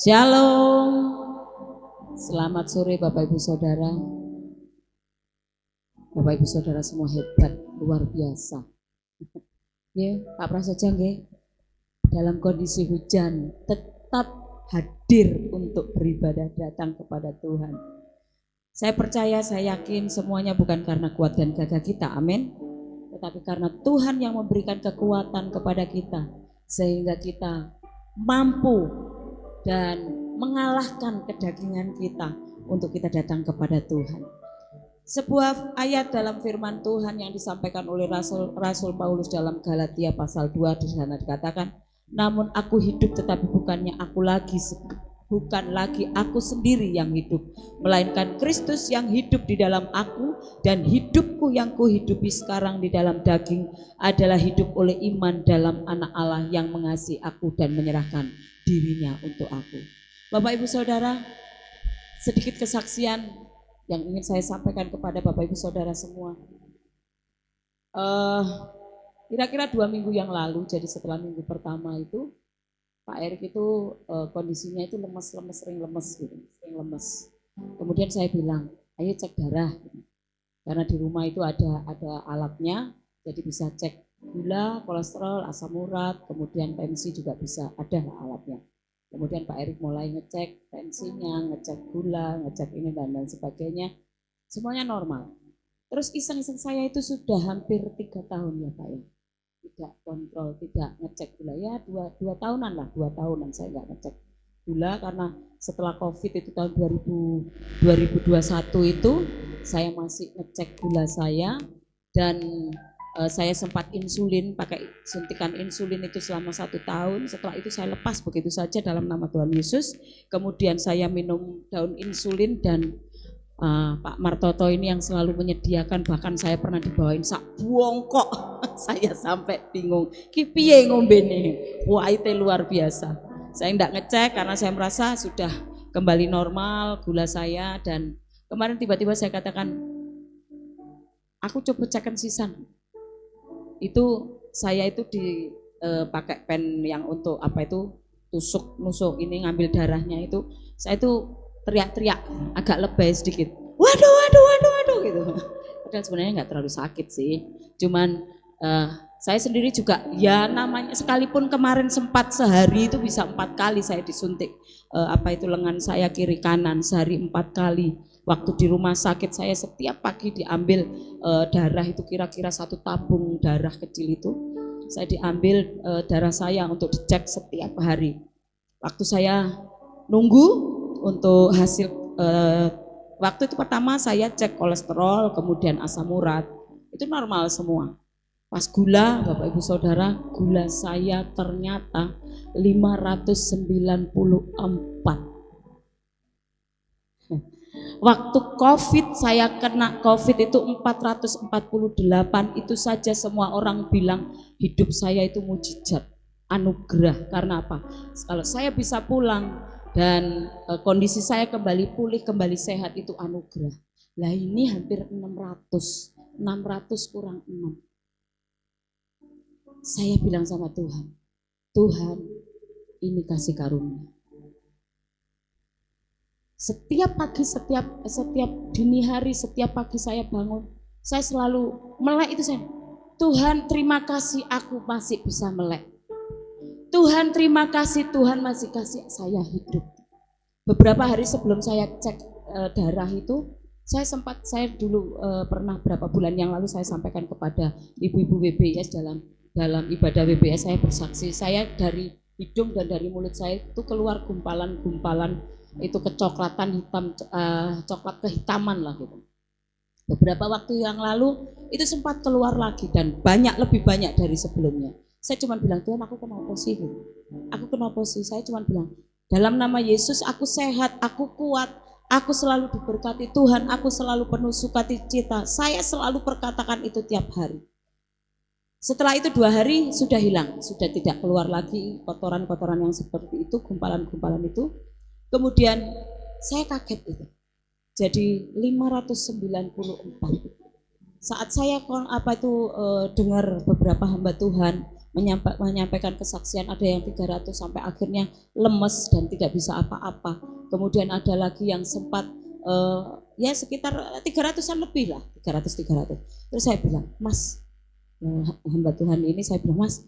Shalom, selamat sore Bapak Ibu Saudara. Bapak Ibu Saudara semua hebat, luar biasa. Ya, Pak Prasojo nggih, dalam kondisi hujan tetap hadir untuk beribadah datang kepada Tuhan. Saya percaya, saya yakin semuanya bukan karena kuat dan gagah kita, amin. Tetapi karena Tuhan yang memberikan kekuatan kepada kita, sehingga kita mampu dan mengalahkan kedagingan kita untuk kita datang kepada Tuhan. Sebuah ayat dalam firman Tuhan yang disampaikan oleh Rasul Paulus dalam Galatia pasal 2 di sana dikatakan, namun aku hidup tetapi bukan lagi aku sendiri yang hidup, melainkan Kristus yang hidup di dalam aku, dan hidupku yang kuhidupi sekarang di dalam daging adalah hidup oleh iman dalam Anak Allah yang mengasihi aku dan menyerahkan dirinya untuk aku. Bapak Ibu Saudara, sedikit kesaksian yang ingin saya sampaikan kepada Bapak Ibu Saudara semua. Kira-kira 2 minggu yang lalu, jadi setelah minggu pertama itu Pak Erik itu kondisinya itu sering lemes. Kemudian saya bilang, ayo cek darah, karena di rumah itu ada alatnya, jadi bisa cek gula, kolesterol, asam urat, kemudian tensi juga bisa, ada alatnya. Kemudian Pak Erik mulai ngecek tensinya, ngecek gula, ngecek ini dan sebagainya, semuanya normal. Terus iseng-iseng saya itu sudah hampir 3 tahun ya Pak ya, tidak kontrol, tidak ngecek gula ya, 2 tahunan lah, 2 tahunan saya nggak ngecek gula, karena setelah COVID itu tahun 2021 itu saya masih ngecek gula saya, dan saya sempat insulin, pakai suntikan insulin itu selama 1 tahun. Setelah itu saya lepas begitu saja dalam nama Tuhan Yesus. Kemudian saya minum daun insulin, dan Pak Martoto ini yang selalu menyediakan, bahkan saya pernah dibawain sak buongkok. Saya sampai bingung, ki piye ngombene. Wah, itu luar biasa. Saya enggak ngecek karena saya merasa sudah kembali normal gula saya, dan kemarin tiba-tiba saya katakan, aku coba cekkan sisan. Itu saya itu pakai pen yang untuk apa itu, nusuk ini ngambil darahnya itu, saya itu teriak-teriak agak lebay sedikit, waduh gitu. Padahal sebenarnya nggak terlalu sakit sih, cuman saya sendiri juga ya namanya, sekalipun kemarin sempat sehari itu bisa 4 kali saya disuntik apa itu lengan saya kiri kanan, sehari 4 kali. Waktu di rumah sakit saya setiap pagi diambil darah itu, kira-kira 1 tabung darah kecil itu saya diambil darah saya untuk dicek setiap hari. Waktu saya nunggu untuk hasil waktu itu pertama saya cek kolesterol, kemudian asam urat, itu normal semua. Pas gula, Bapak Ibu Saudara, gula saya ternyata 594. Waktu COVID, saya kena COVID itu 448, itu saja semua orang bilang hidup saya itu mujizat, anugerah. Karena apa? Kalau saya bisa pulang dan kondisi saya kembali pulih, kembali sehat, itu anugerah. Lah ini hampir 600 kurang 6. Saya bilang sama Tuhan, Tuhan ini kasih karunia. Setiap pagi, setiap dini hari, setiap pagi saya bangun, saya selalu melek itu saya. Tuhan terima kasih aku masih bisa melek. Tuhan terima kasih, Tuhan masih kasih saya hidup. Beberapa hari sebelum saya cek darah itu, saya dulu pernah berapa bulan yang lalu saya sampaikan kepada ibu-ibu WBS dalam ibadah WBS, saya bersaksi, saya dari hidung dan dari mulut saya itu keluar gumpalan-gumpalan itu kecoklatan hitam, coklat kehitaman lah gitu. Beberapa waktu yang lalu itu sempat keluar lagi dan lebih banyak dari sebelumnya. Saya cuma bilang, Tuhan aku kenapa sih? Aku kenapa sih? Saya cuma bilang, dalam nama Yesus aku sehat, aku kuat, aku selalu diberkati Tuhan, aku selalu penuh sukacita. Saya selalu perkatakan itu tiap hari. Setelah itu 2 hari sudah hilang, sudah tidak keluar lagi kotoran-kotoran yang seperti itu, gumpalan-gumpalan itu. Kemudian saya kaget itu, jadi 594. Saat saya dengar beberapa hamba Tuhan menyampaikan kesaksian, ada yang 300 sampai akhirnya lemes dan tidak bisa apa-apa. Kemudian ada lagi yang sempat ya sekitar 300-an lebih lah, 300. Terus saya bilang, Mas, hamba Tuhan ini, saya bilang, Mas,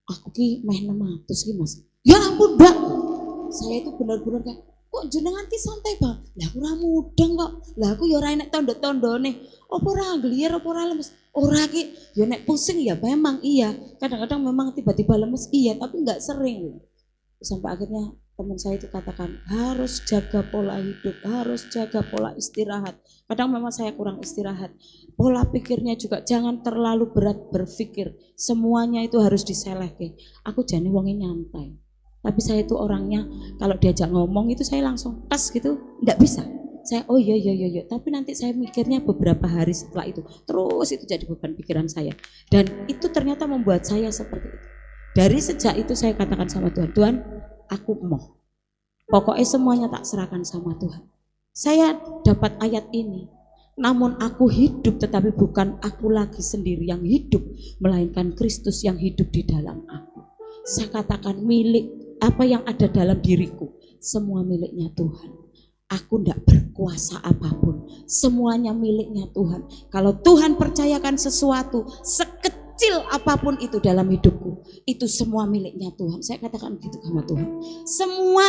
aku ki meh 600 ki Mas. Ya ampun Mbak, saya itu benar-benar kayak, kok jenengan ki santai Bang, lah aku ora mudeng kok, lah aku ya ora enek tondo-tondone, apa ora ngliyer, apa ora lemes, ora ki, ya nek pusing ya memang iya, kadang-kadang memang tiba-tiba lemes iya, tapi nggak sering. Sampai akhirnya teman saya itu katakan, harus jaga pola hidup, harus jaga pola istirahat. Kadang memang saya kurang istirahat, pola pikirnya juga jangan terlalu berat berpikir, semuanya itu harus diselehke. Aku jane wonge nyantai. Tapi saya itu orangnya kalau diajak ngomong itu saya langsung tes gitu, enggak bisa. Saya oh iya, tapi nanti saya mikirnya beberapa hari setelah itu. Terus itu jadi beban pikiran saya. Dan itu ternyata membuat saya seperti itu. Dari sejak itu saya katakan sama Tuhan, Tuhan aku mau. Pokoknya semuanya tak serahkan sama Tuhan. Saya dapat ayat ini. Namun aku hidup tetapi bukan aku lagi sendiri yang hidup, melainkan Kristus yang hidup di dalam aku. Saya katakan milik apa yang ada dalam diriku, semua miliknya Tuhan. Aku tidak berkuasa apapun, semuanya miliknya Tuhan. Kalau Tuhan percayakan sesuatu, sekecil apapun itu dalam hidupku, itu semua miliknya Tuhan. Saya katakan gitu sama Tuhan. Semua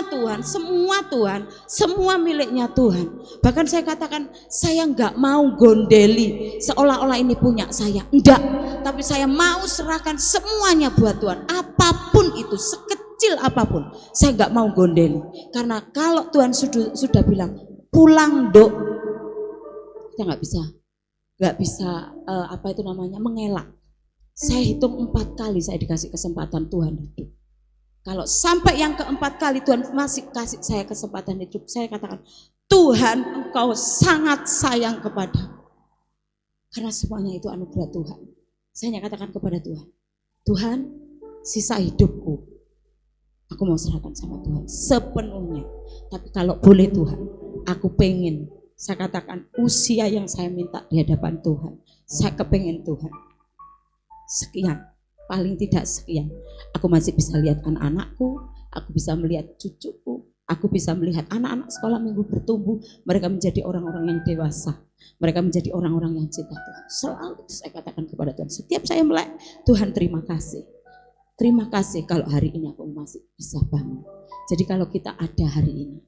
Tuhan, semua miliknya Tuhan. Bahkan saya katakan, saya nggak mau gondeli seolah-olah ini punya saya. Enggak, tapi saya mau serahkan semuanya buat Tuhan. Apapun itu, sekecil apapun, saya nggak mau gondeli. Karena kalau Tuhan sudah bilang pulang dok, kita nggak bisa mengelak. Saya hitung 4 kali saya dikasih kesempatan Tuhan hidup. Kalau sampai yang keempat kali Tuhan masih kasih saya kesempatan hidup, saya katakan Tuhan Engkau sangat sayang kepadaku. Karena semuanya itu anugerah Tuhan. Saya katakan kepada Tuhan, Tuhan sisa hidupku aku mau serahkan sama Tuhan sepenuhnya. Tapi kalau boleh Tuhan, aku pengen, saya katakan usia yang saya minta di hadapan Tuhan, saya kepengen Tuhan sekian, paling tidak sekian. Aku masih bisa lihat anak-anakku, aku bisa melihat cucuku, aku bisa melihat anak-anak sekolah minggu bertumbuh, mereka menjadi orang-orang yang dewasa, mereka menjadi orang-orang yang cinta Tuhan. Selalu saya katakan kepada Tuhan, setiap saya melek, Tuhan terima kasih. Terima kasih kalau hari ini aku masih bisa bangun. Jadi kalau kita ada hari ini,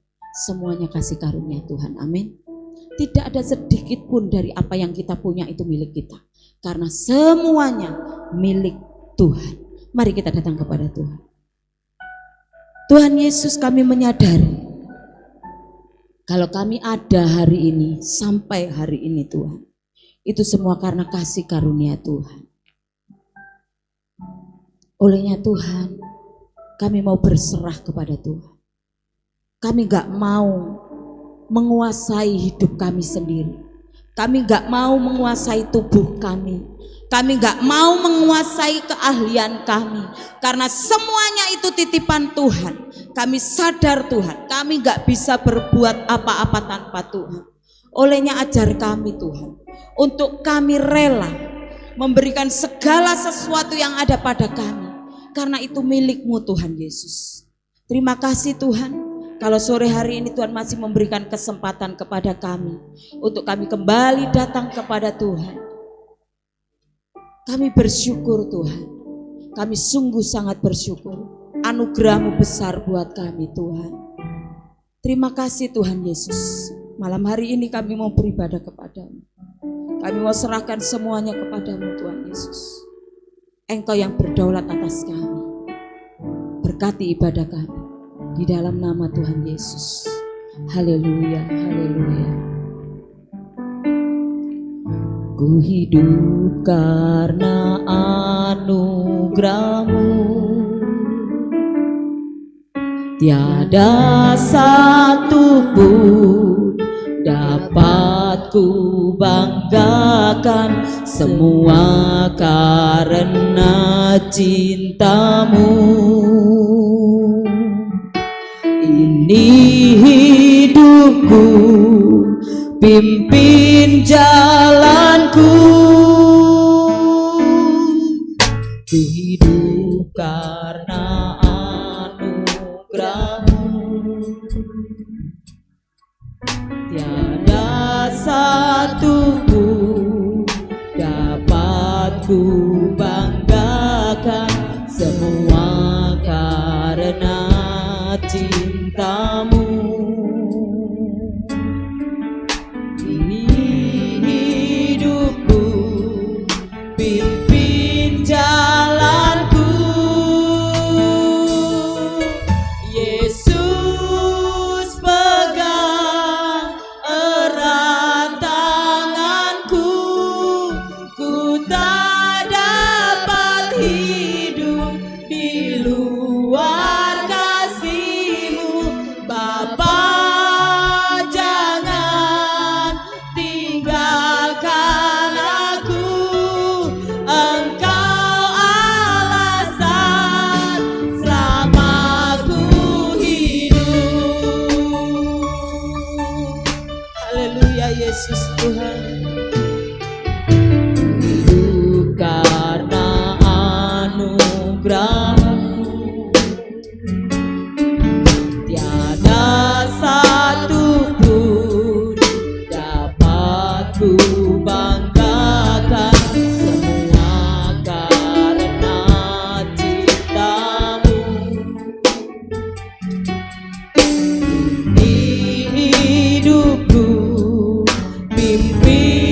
semuanya kasih karunia Tuhan, amin. Tidak ada sedikit pun dari apa yang kita punya itu milik kita. Karena semuanya milik Tuhan. Mari kita datang kepada Tuhan. Tuhan Yesus, kami menyadari kalau kami ada hari ini, sampai hari ini Tuhan, itu semua karena kasih karunia Tuhan. Olehnya Tuhan, kami mau berserah kepada Tuhan. Kami gak mau menguasai hidup kami sendiri. Kami gak mau menguasai tubuh kami. Kami gak mau menguasai keahlian kami. Karena semuanya itu titipan Tuhan. Kami sadar Tuhan, kami gak bisa berbuat apa-apa tanpa Tuhan. Olehnya ajar kami Tuhan, untuk kami rela memberikan segala sesuatu yang ada pada kami. Karena itu milik-Mu Tuhan Yesus. Terima kasih Tuhan, kalau sore hari ini Tuhan masih memberikan kesempatan kepada kami untuk kami kembali datang kepada Tuhan. Kami bersyukur Tuhan, kami sungguh sangat bersyukur. Anugerah-Mu besar buat kami Tuhan. Terima kasih Tuhan Yesus. Malam hari ini kami mau beribadah kepada-Mu. Kami mau serahkan semuanya kepada-Mu Tuhan Yesus. Engkau yang berdaulat atas kami. Berkati ibadah kami di dalam nama Tuhan Yesus. Haleluya, haleluya. Ku hidup karena anugerah-Mu. Tiada satu pun dapat ku banggakan, semua karena cinta-Mu. Ini hidupku, pimpin jalanku. Ku hidup karena anugerah-Mu. Tiada satu pun dapat ku banggakan, semua karena cinta-Mu. Hidupku, pimpin jalanku, Yesus pegang erat tanganku. Ku tak dapat hidup di luar kasih-Mu, Bapa. Jangan tinggalkan aku, Engkau alasan selamaku hidup. Haleluya, Yesus Tuhan. Hidup karena anugerah-Mu. Tiada satu pun dapat ku banggakan, semua karena cinta-Mu. Di hidupku, pimpin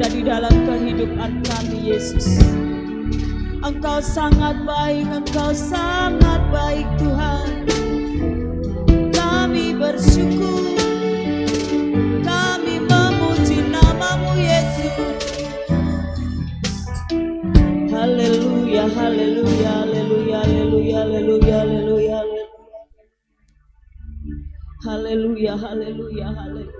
ada di dalam kehidupan kami, Yesus. Engkau sangat baik, Engkau sangat baik Tuhan. Kami bersyukur, kami memuji nama-Mu Yesus. Haleluya, haleluya, haleluya, haleluya, haleluya, haleluya, haleluya, haleluya, haleluya.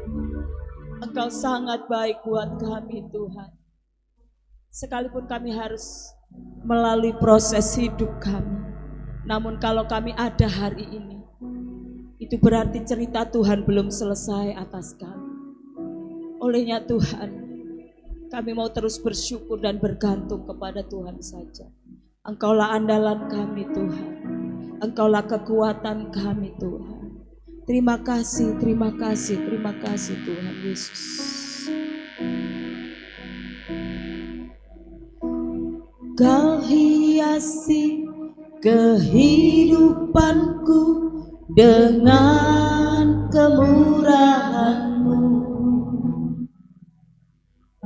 Engkau sangat baik buat kami Tuhan. Sekalipun kami harus melalui proses hidup kami, namun kalau kami ada hari ini, itu berarti cerita Tuhan belum selesai atas kami. Olehnya Tuhan, kami mau terus bersyukur dan bergantung kepada Tuhan saja. Engkaulah andalan kami Tuhan, Engkaulah kekuatan kami Tuhan. Terima kasih, terima kasih, terima kasih Tuhan Yesus. Kau hiasi kehidupanku dengan kemurahan-Mu.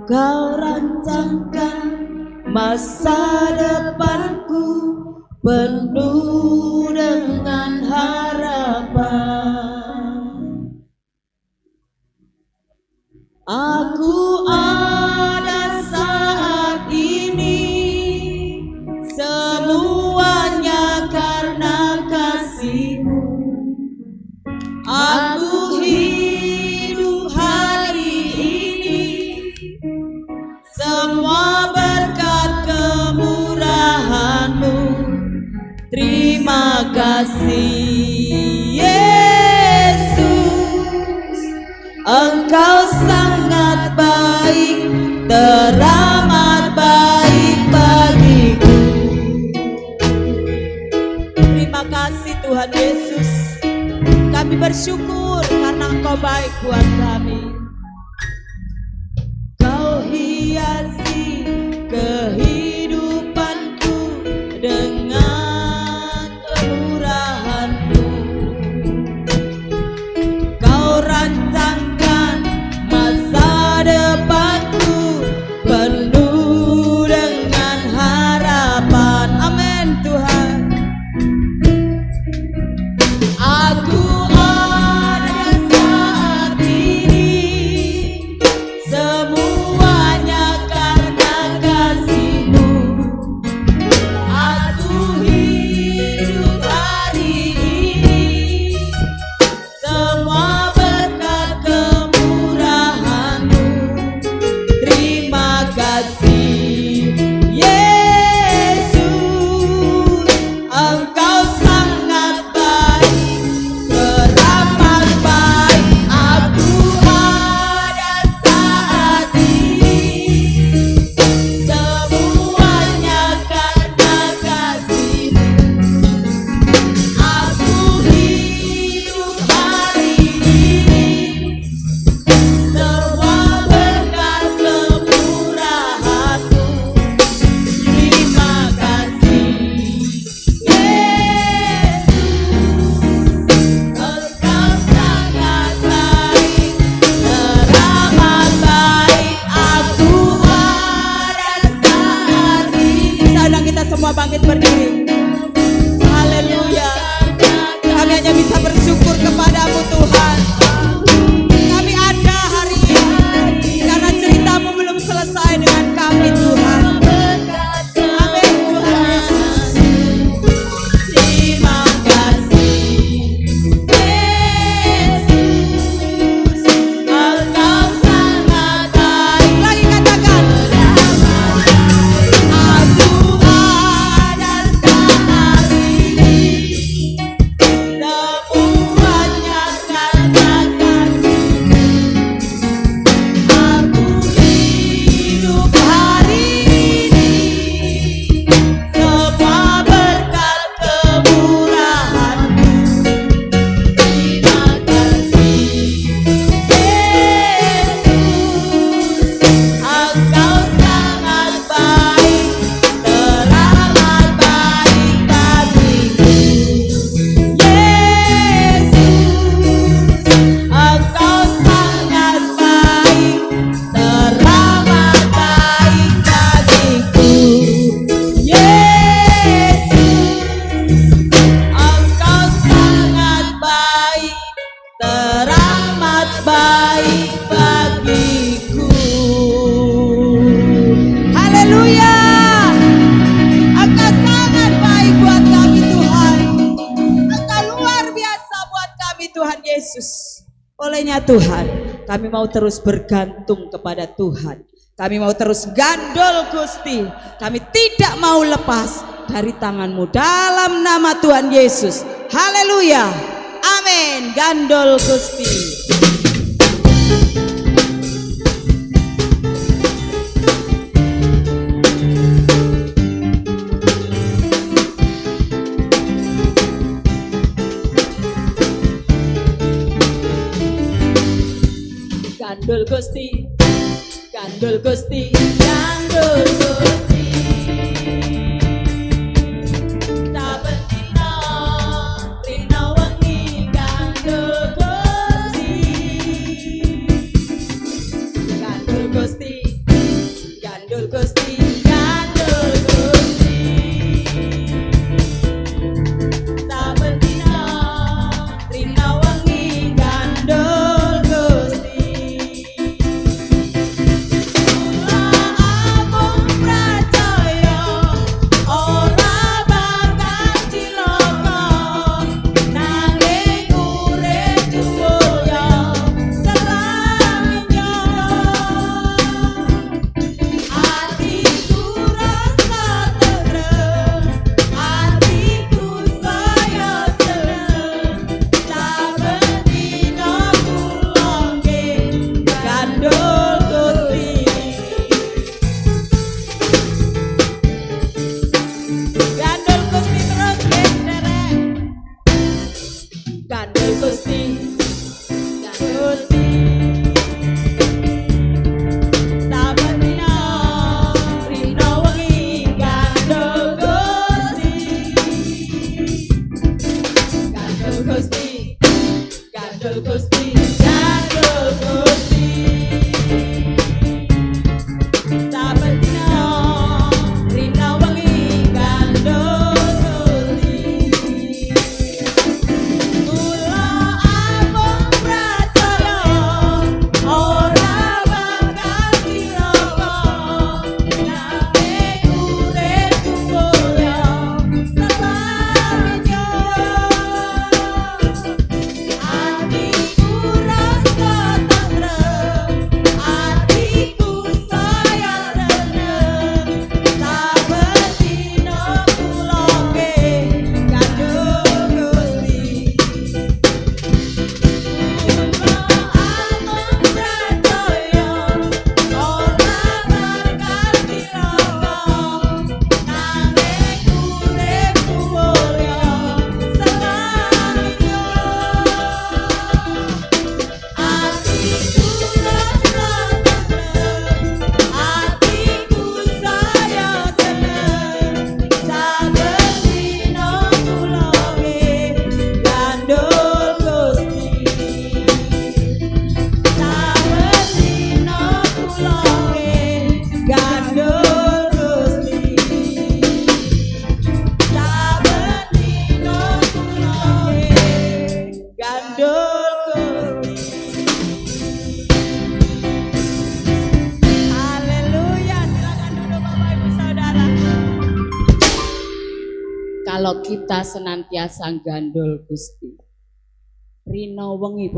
Kau rancangkan masa depanku penuh dengan harapan. Aku ada saat ini, semuanya karena kasih-Mu. Aku hidup hari ini, semua berkat kemurahan-Mu. Terima kasih Yesus, Engkau sangat baik, teramat baik bagiku. Terima kasih Tuhan Yesus, kami bersyukur karena Engkau baik buat kami. Kau hiasi kehidupanku dengan kemurahan-Mu. Kau rancangkan masa depanku penuh dengan harapan. Amin Tuhan. Aku ada saat ini, semuanya karena kasih-Mu. Aku hidup hari ini, semua berkat kemurahan-Mu. Terima kasih Yesus, Engkau sangat baik, teramat baik. Aku ada saat ini, semuanya karena kasih-Mu. Aku hidup hari ini, semua berkat kemurahan-Mu. Terima kasih Yesus, Engkau sangat baik, teramat baik. Aku ada saat ini. Saudara kita semua bangkit berdiri. Haleluya. Kami hanya bisa bersyukur kepada-Mu Tuhan. Kami ada hari ini karena cerita-Mu belum selesai dengan kami Tuhan. Amin Tuhan Yesus. Terima kasih Yesus, Engkau sangat baik. Lagi katakan, aku ada selesainya Tuhan. Kami mau terus bergantung kepada Tuhan. Kami mau terus gandol Gusti. Kami tidak mau lepas dari tangan-Mu dalam nama Tuhan Yesus. Haleluya. Amin. Gandol Gusti. Gandul Gusti, gandul Gusti, gandul Gusti. Saben dina rina wengi gandul Gusti. Gandul Gusti, gandul Gusti, gandul Gusti. Saben dina rina wengi gandul kalau kita senantiasa gandol Gusti. Rino wengi,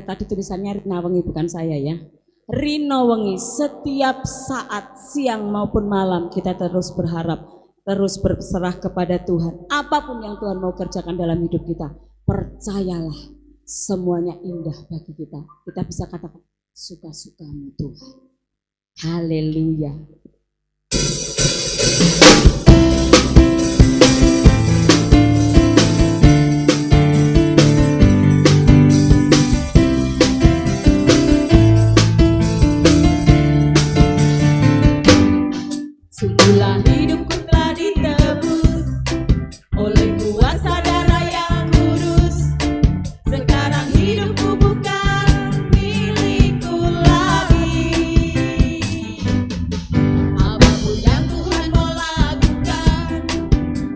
tadi tulisannya Rina wengi bukan saya ya. Rino wengi, setiap saat siang maupun malam kita terus berharap, terus berserah kepada Tuhan. Apapun yang Tuhan mau kerjakan dalam hidup kita, percayalah semuanya indah bagi kita. Kita bisa katakan suka-sukamu Tuhan. Haleluya. Sungguhlah hidupku telah ditebus oleh kuasa darah yang kudus. Sekarang hidupku bukan milikku lagi. Apapun yang Tuhan mau lakukan,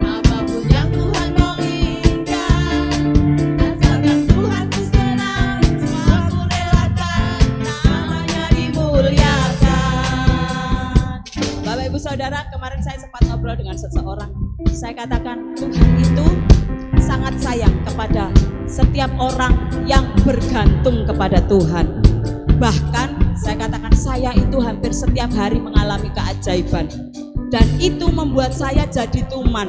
apapun yang Tuhan mau inginkan, asalkan Tuhan ku senang, semua ku relakan, namanya dimuliakan. Bapak Ibu Saudara, kemarin saya sempat ngobrol dengan seseorang. Saya katakan Tuhan itu sangat sayang kepada setiap orang yang bergantung kepada Tuhan. Bahkan saya katakan saya itu hampir setiap hari mengalami keajaiban, dan itu membuat saya jadi tuman.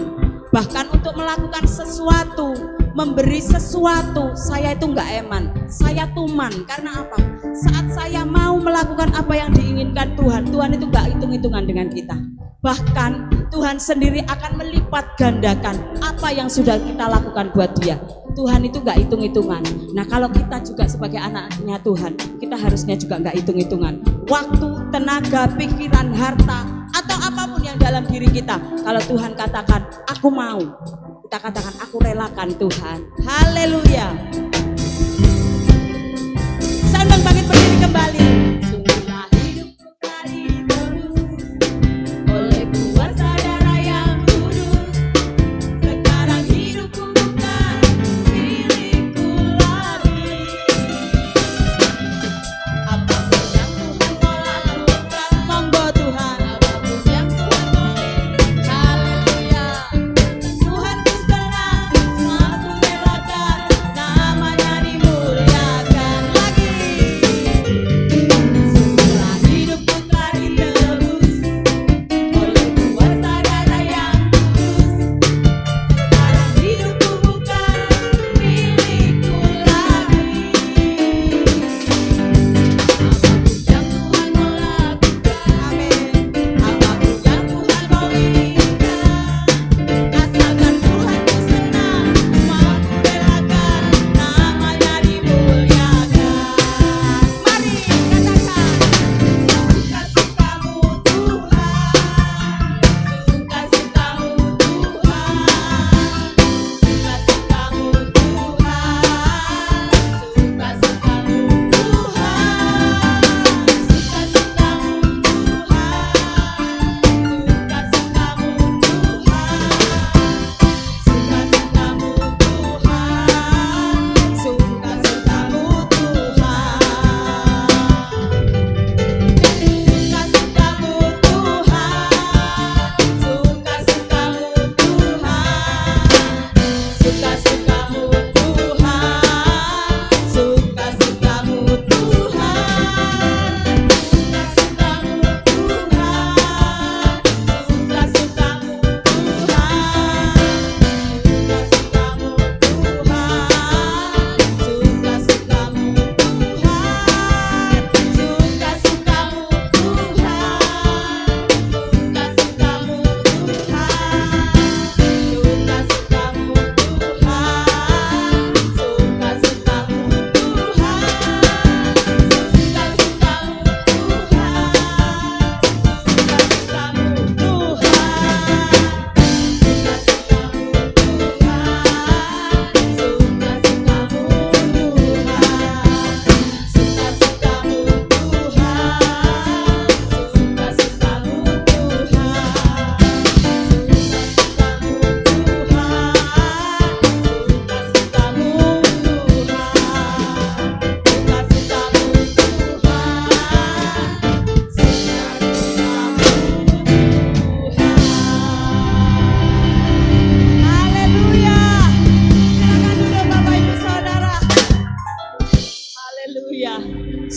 Bahkan untuk melakukan sesuatu, memberi sesuatu, saya itu nggak eman, saya tuman. Karena apa? Saat saya mau melakukan apa yang diinginkan Tuhan, Tuhan itu nggak hitung-hitungan dengan kita. Bahkan Tuhan sendiri akan melipat gandakan apa yang sudah kita lakukan buat Dia. Tuhan itu nggak hitung-hitungan. Nah, kalau kita juga sebagai anaknya Tuhan, kita harusnya juga nggak hitung-hitungan. Waktu, tenaga, pikiran, harta, atau apapun yang dalam diri kita, kalau Tuhan katakan, aku mau, kita katakan, aku relakan Tuhan. Haleluya. Sandang bangkit berdiri kembali. Sungguhlah hidupku tadi terus oleh kuasa darah yang kudus. Sekarang hidupku bukan milikku lagi. Apapun yang Tuhan mau lakukan, monggo Tuhan. Apapun yang Tuhan mau beri, haleluya. Tuhan ku senang, semua ku relakan, namanya dimuliakan lagi. Sungguhlah hidupku telah ditebus oleh kuasa darah yang kudus. Sekarang hidupku bukan milikku lagi. Apapun yang Tuhan mau lakukan, amin. Apapun yang Tuhan mau inginkan, asalkan Tuhan ku senang, semua ku relakan, namanya dimuliakan. Mari katakan, suka-sukamu Tuhan, suka-sukamu Tuhan, suka-sukamu Tuhan, suka-sukamu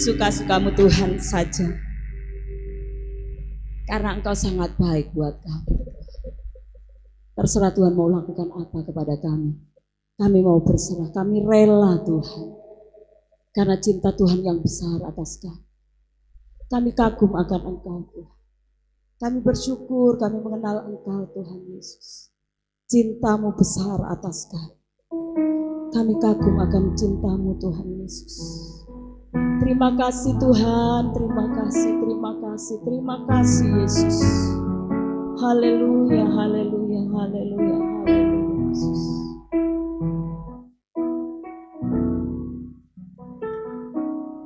suka-sukamu Tuhan saja, karena Engkau sangat baik buat kami. Terserah Tuhan mau lakukan apa kepada kami. Kami mau berserah, kami rela Tuhan, karena cinta Tuhan yang besar atas kami. Kami kagum akan Engkau Tuhan. Kami bersyukur, kami mengenal Engkau Tuhan Yesus. Cintamu besar atas kami. Kami kagum akan cintamu Tuhan Yesus. Terima kasih Tuhan, terima kasih, terima kasih, terima kasih Yesus. Haleluya, haleluya, haleluya, haleluya Yesus.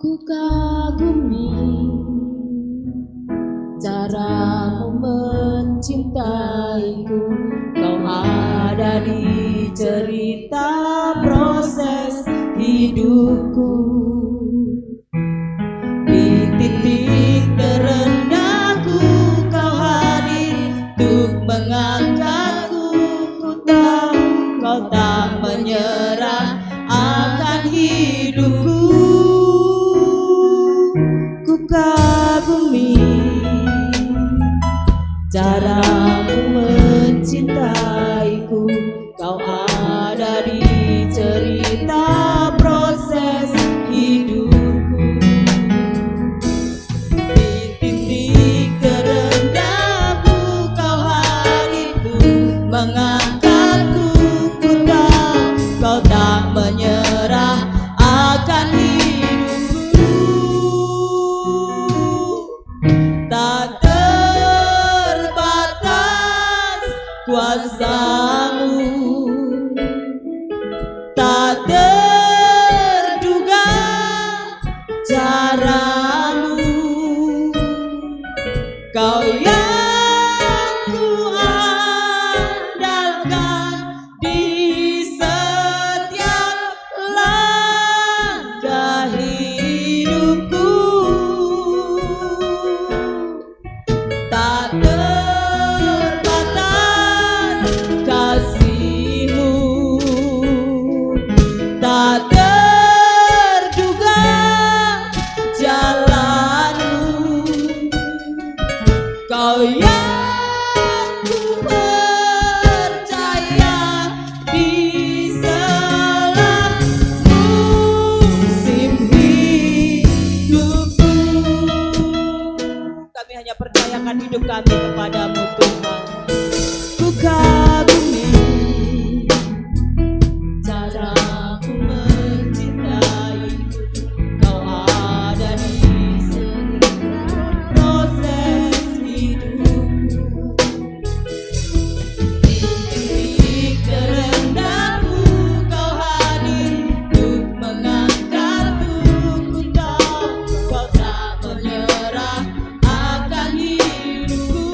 Ku kagumi caramu mencintaiku, Kau ada di cerita proses hidupku. Di titik terendahku Kau hadir untuk mengangkatku. Ku tahu Kau tak menyerah Caramu mencintaiku, kau ada di cerita proses hidupku. Di titik terendahku kau hadir untuk mengangkatku. Ku tahu kau tak menyerah akan hidupku. Tak terbatas kuasamu, tak terduga caramu. Kau yang kuandalkan di setiap langkah hidupku. Tak terbatas kasihmu, tak terduga jalanmu. Kau yang ku percaya di segala musim hidupku. Kami hanya percayakan hidup kami kepadamu Tuhan. Ku kagumi caramu mencintaiku, kau ada di setiap proses hidupku. Di titik terendahku kau hadir untuk mengangkatku. Ku tahu kau tak menyerah akan hidupku.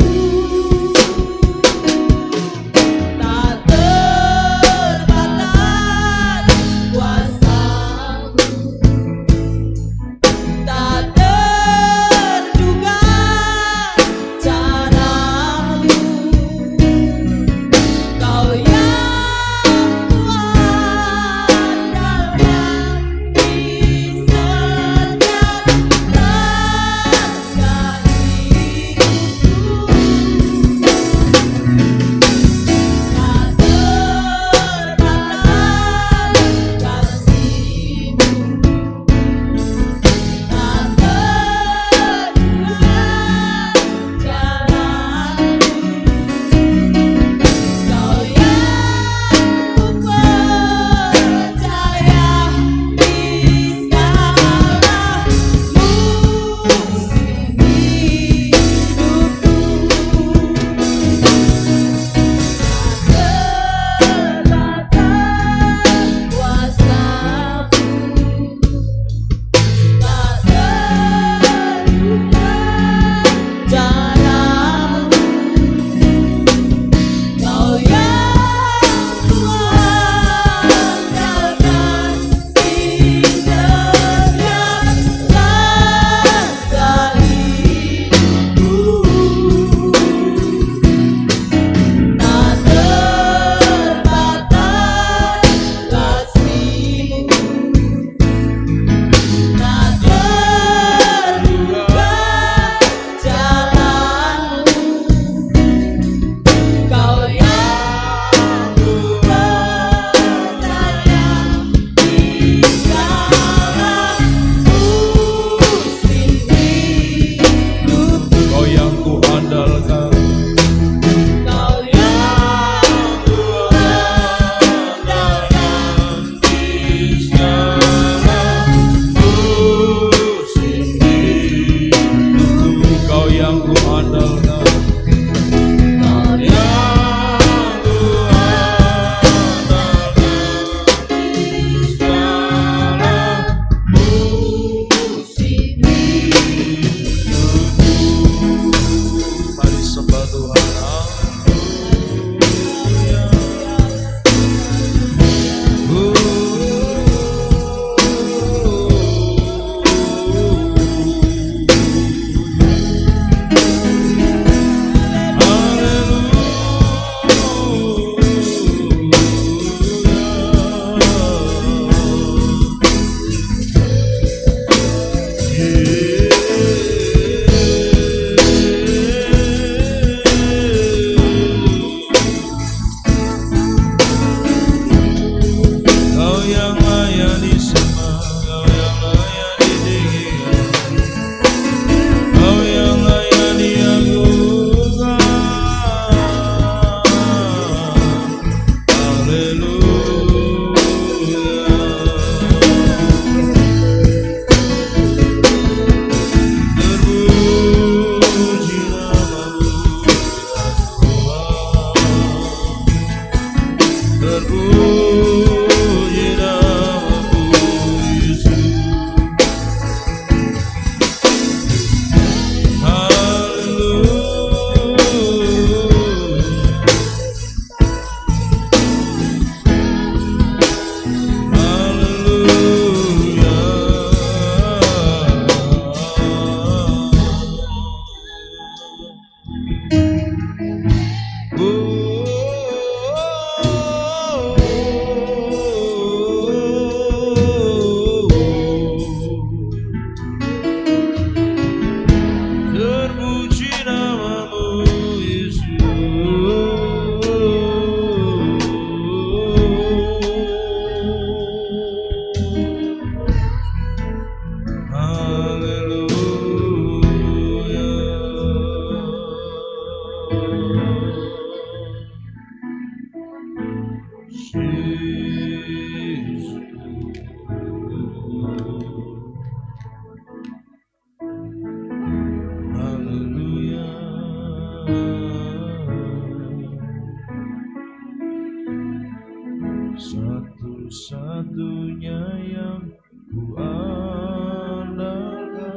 Satu-satunya yang ku andalkan,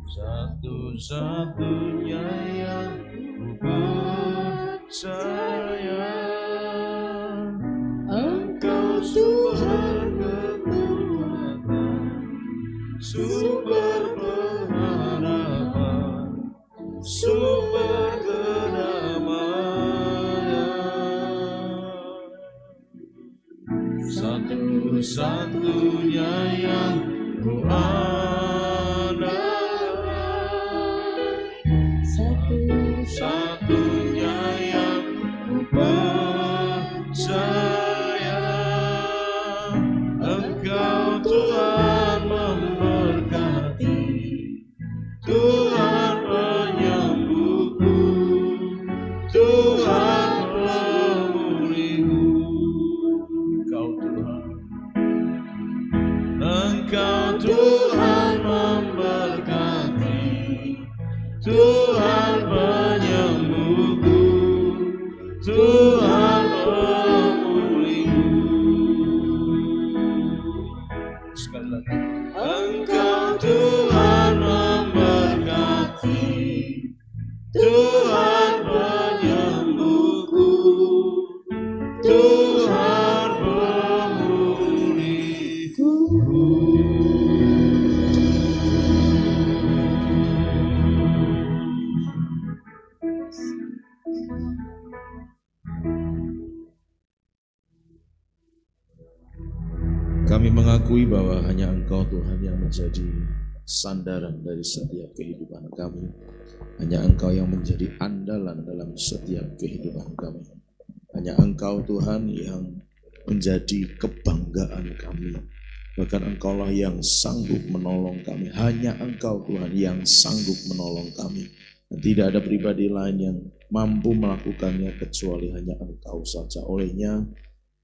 satu-satunya yang ku percaya, Engkau sumber kekuatan, sumber pengharapan, sumber kedamaian, satu-satunya yang ku andalkan, satu-satunya yang ku percaya, Engkau Tuhan memberkati, Tuhan penyembuhku, Tuhan pemulihku. Engkau Tuhan memberkati, Tuhan penyembuhku, Tuhan pemulihku. Sekali lagi. Engkau Tuhan memberkati, Tuhan penyembuhku, Tuhan pemulihku. Kami mengakui bahwa hanya Engkau Tuhan yang menjadi sandaran dari setiap kehidupan kami. Hanya Engkau yang menjadi andalan dalam setiap kehidupan kami. Hanya Engkau Tuhan yang menjadi kebanggaan kami. Bahkan Engkaulah yang sanggup menolong kami. Hanya Engkau Tuhan yang sanggup menolong kami. Dan tidak ada pribadi lain yang mampu melakukannya kecuali hanya Engkau saja. Olehnya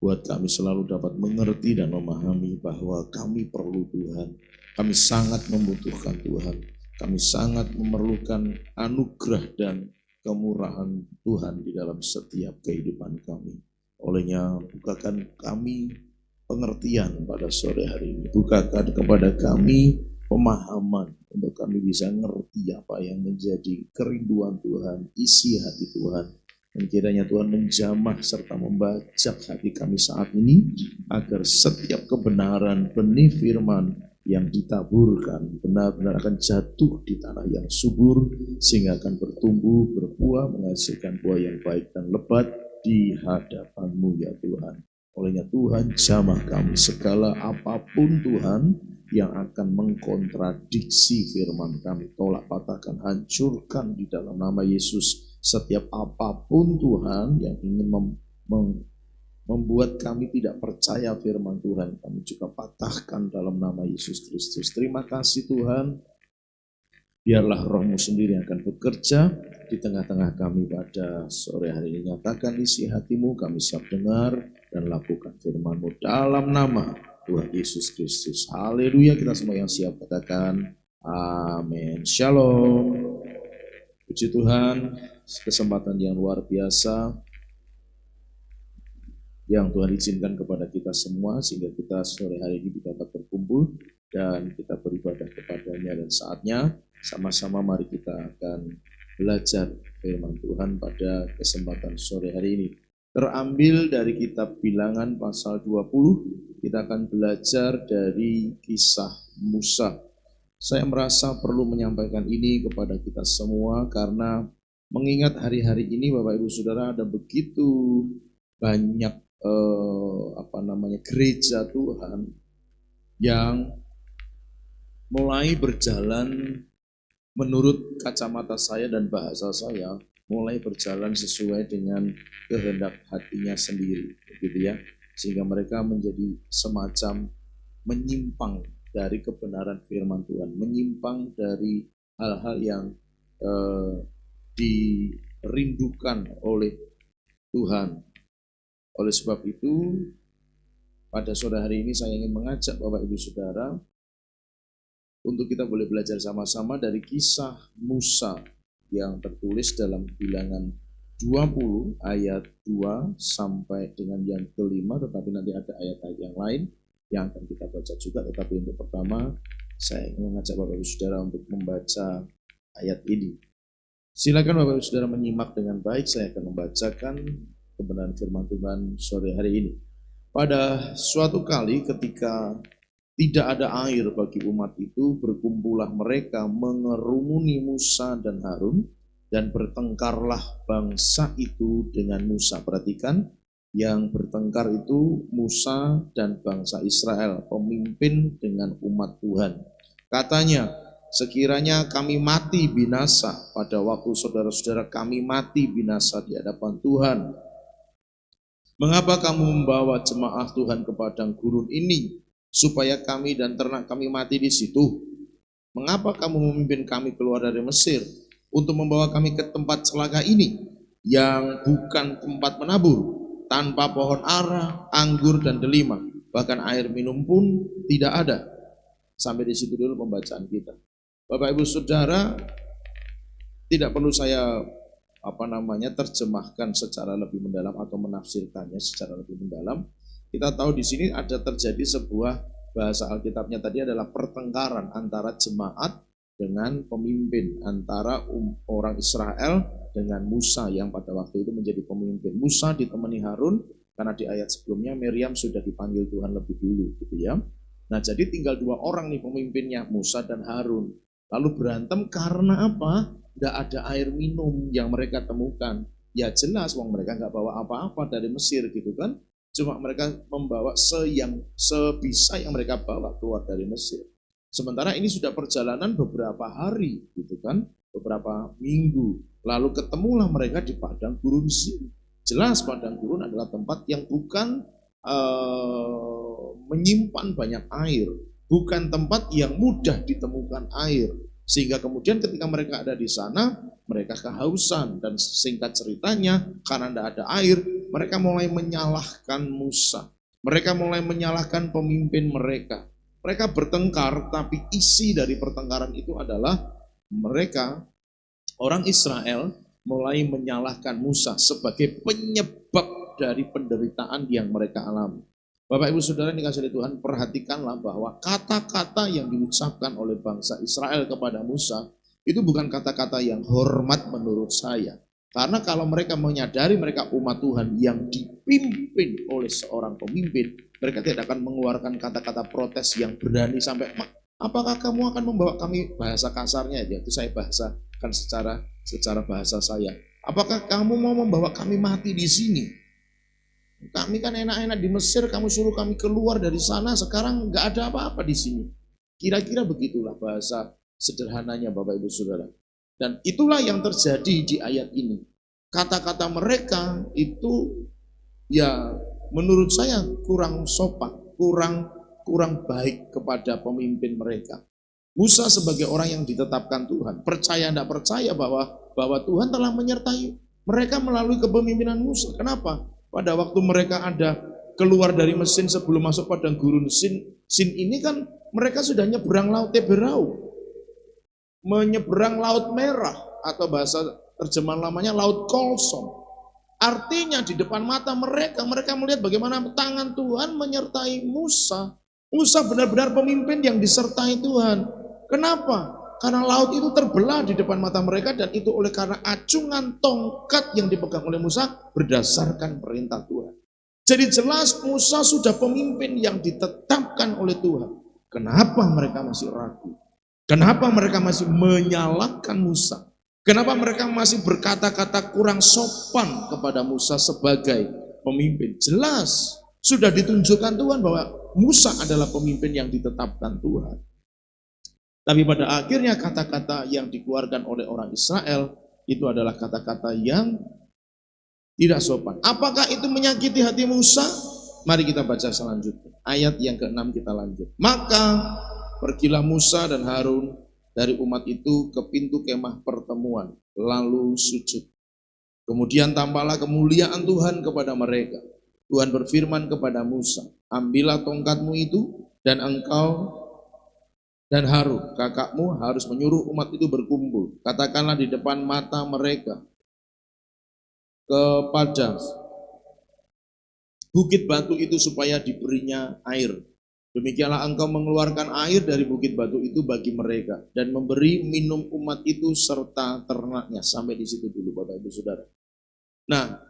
buat kami selalu dapat mengerti dan memahami bahwa kami perlu Tuhan. Kami sangat membutuhkan Tuhan. Kami sangat memerlukan anugerah dan kemurahan Tuhan di dalam setiap kehidupan kami. Olehnya bukakan kami pengertian pada sore hari ini. Bukakan kepada kami pemahaman untuk kami bisa ngerti apa yang menjadi kerinduan Tuhan, isi hati Tuhan. Dan kiranya Tuhan menjamah serta membajak hati kami saat ini agar setiap kebenaran benih firman yang ditaburkan benar-benar akan jatuh di tanah yang subur sehingga akan bertumbuh, berbuah, menghasilkan buah yang baik dan lebat di hadapan-Mu ya Tuhan. Olehnya Tuhan jamah kami segala apapun Tuhan yang akan mengkontradiksi firman kami, tolak, patahkan, hancurkan di dalam nama Yesus. Setiap apapun Tuhan yang ingin membuat kami tidak percaya firman Tuhan, kami juga patahkan dalam nama Yesus Kristus. Terima kasih Tuhan, biarlah Roh-Mu sendiri yang akan bekerja di tengah-tengah kami pada sore hari ini. Nyatakan isi hati-Mu, kami siap dengar dan lakukan firman-Mu dalam nama Tuhan Yesus Kristus. Haleluya, kita semua yang siap katakan amin. Shalom. Puji Tuhan, kesempatan yang luar biasa yang Tuhan izinkan kepada kita semua sehingga kita sore hari ini dapat berkumpul dan kita beribadah kepadanya. Dan saatnya sama-sama mari kita akan belajar firman Tuhan pada kesempatan sore hari ini. Terambil dari kitab Bilangan pasal 20, kita akan belajar dari kisah Musa. Saya merasa perlu menyampaikan ini kepada kita semua karena mengingat hari-hari ini Bapak Ibu Saudara ada begitu banyak gereja Tuhan yang mulai berjalan menurut kacamata saya dan bahasa saya, mulai berjalan sesuai dengan kehendak hatinya sendiri, gitu ya, sehingga mereka menjadi semacam menyimpang dari kebenaran firman Tuhan, menyimpang dari hal-hal yang dirindukan oleh Tuhan. Oleh sebab itu, pada sore hari ini saya ingin mengajak Bapak Ibu Saudara untuk kita boleh belajar sama-sama dari kisah Musa yang tertulis dalam Bilangan 20 ayat 2 sampai dengan yang kelima, tetapi nanti ada ayat-ayat yang lain yang akan kita baca juga. Tetapi untuk pertama, saya ingin mengajak Bapak Ibu Saudara untuk membaca ayat ini. Silakan Bapak Ibu Saudara menyimak dengan baik, saya akan membacakan kebenaran firman Tuhan sore hari ini. Pada suatu kali ketika tidak ada air bagi umat itu, berkumpullah mereka mengerumuni Musa dan Harun, dan bertengkarlah bangsa itu dengan Musa. Perhatikan, yang bertengkar itu Musa dan bangsa Israel, pemimpin dengan umat Tuhan. Katanya, sekiranya kami mati binasa pada waktu saudara-saudara kami mati binasa di hadapan Tuhan, mengapa kamu membawa jemaah Tuhan ke padang gurun ini, supaya kami dan ternak kami mati di situ? Mengapa kamu memimpin kami keluar dari Mesir untuk membawa kami ke tempat celaka ini, yang bukan tempat menabur, tanpa pohon ara, anggur, dan delima, bahkan air minum pun tidak ada? Sampai di situ dulu pembacaan kita. Bapak Ibu Saudara, tidak perlu saya terjemahkan secara lebih mendalam atau menafsirkannya secara lebih mendalam. Kita tahu di sini ada terjadi sebuah, bahasa Alkitabnya tadi adalah pertengkaran antara jemaat dengan pemimpin, antara orang Israel dengan Musa yang pada waktu itu menjadi pemimpin. Musa ditemani Harun, karena di ayat sebelumnya Miriam sudah dipanggil Tuhan lebih dulu, gitu ya. Nah, jadi tinggal dua orang nih pemimpinnya, Musa dan Harun. Lalu berantem karena apa? Tidak ada air minum yang mereka temukan. Ya jelas, wong mereka nggak bawa apa-apa dari Mesir, gitu kan? Cuma mereka membawa sebisa yang mereka bawa keluar dari Mesir. Sementara ini sudah perjalanan beberapa hari, gitu kan? Beberapa minggu. Lalu ketemulah mereka di padang gurun Sin. Jelas padang gurun adalah tempat yang bukan menyimpan banyak air, bukan tempat yang mudah ditemukan air. Sehingga kemudian ketika mereka ada di sana, mereka kehausan, dan singkat ceritanya, karena tidak ada air, mereka mulai menyalahkan Musa. Mereka mulai menyalahkan pemimpin mereka. Mereka bertengkar, tapi isi dari pertengkaran itu adalah mereka, orang Israel, mulai menyalahkan Musa sebagai penyebab dari penderitaan yang mereka alami. Bapak Ibu Saudara yang dikasihi Tuhan, perhatikanlah bahwa kata-kata yang diucapkan oleh bangsa Israel kepada Musa itu bukan kata-kata yang hormat menurut saya. Karena kalau mereka menyadari mereka umat Tuhan yang dipimpin oleh seorang pemimpin, mereka tidak akan mengeluarkan kata-kata protes yang berani sampai, apakah kamu akan membawa kami, bahasa kasarnya aja, itu saya bahasakan secara bahasa saya. Apakah kamu mau membawa kami mati di sini? Kami kan enak-enak di Mesir, kamu suruh kami keluar dari sana, sekarang nggak ada apa-apa di sini. Kira-kira begitulah bahasa sederhananya Bapak Ibu Saudara. Dan itulah yang terjadi di ayat ini. Kata-kata mereka itu ya menurut saya kurang sopan, kurang baik kepada pemimpin mereka. Musa sebagai orang yang ditetapkan Tuhan, percaya tidak percaya bahwa Tuhan telah menyertai mereka melalui kepemimpinan Musa. Kenapa? Pada waktu mereka ada keluar dari Mesir sebelum masuk padang gurun Sin ini kan mereka sudah nyeberang laut Teberau, menyeberang laut Merah, atau bahasa terjemahan lamanya laut Kolsom. Artinya di depan mata mereka melihat bagaimana tangan Tuhan menyertai Musa. Musa benar-benar pemimpin yang disertai Tuhan. Kenapa? Karena laut itu terbelah di depan mata mereka, dan itu oleh karena acungan tongkat yang dipegang oleh Musa berdasarkan perintah Tuhan. Jadi jelas Musa sudah pemimpin yang ditetapkan oleh Tuhan. Kenapa mereka masih ragu? Kenapa mereka masih menyalahkan Musa? Kenapa mereka masih berkata-kata kurang sopan kepada Musa sebagai pemimpin? Jelas sudah ditunjukkan Tuhan bahwa Musa adalah pemimpin yang ditetapkan Tuhan. Tapi pada akhirnya kata-kata yang dikeluarkan oleh orang Israel itu adalah kata-kata yang tidak sopan. Apakah itu menyakiti hati Musa? Mari kita baca selanjutnya. Ayat yang ke-6 kita lanjut. Maka pergilah Musa dan Harun dari umat itu ke pintu kemah pertemuan, lalu sujud. Kemudian tampaklah kemuliaan Tuhan kepada mereka. Tuhan berfirman kepada Musa, ambillah tongkatmu itu dan engkau dan Harun, kakakmu harus menyuruh umat itu berkumpul. Katakanlah di depan mata mereka kepada bukit batu itu supaya diberinya air. Demikianlah engkau mengeluarkan air dari bukit batu itu bagi mereka dan memberi minum umat itu serta ternaknya. Sampai di situ dulu Bapak Ibu Saudara. Nah,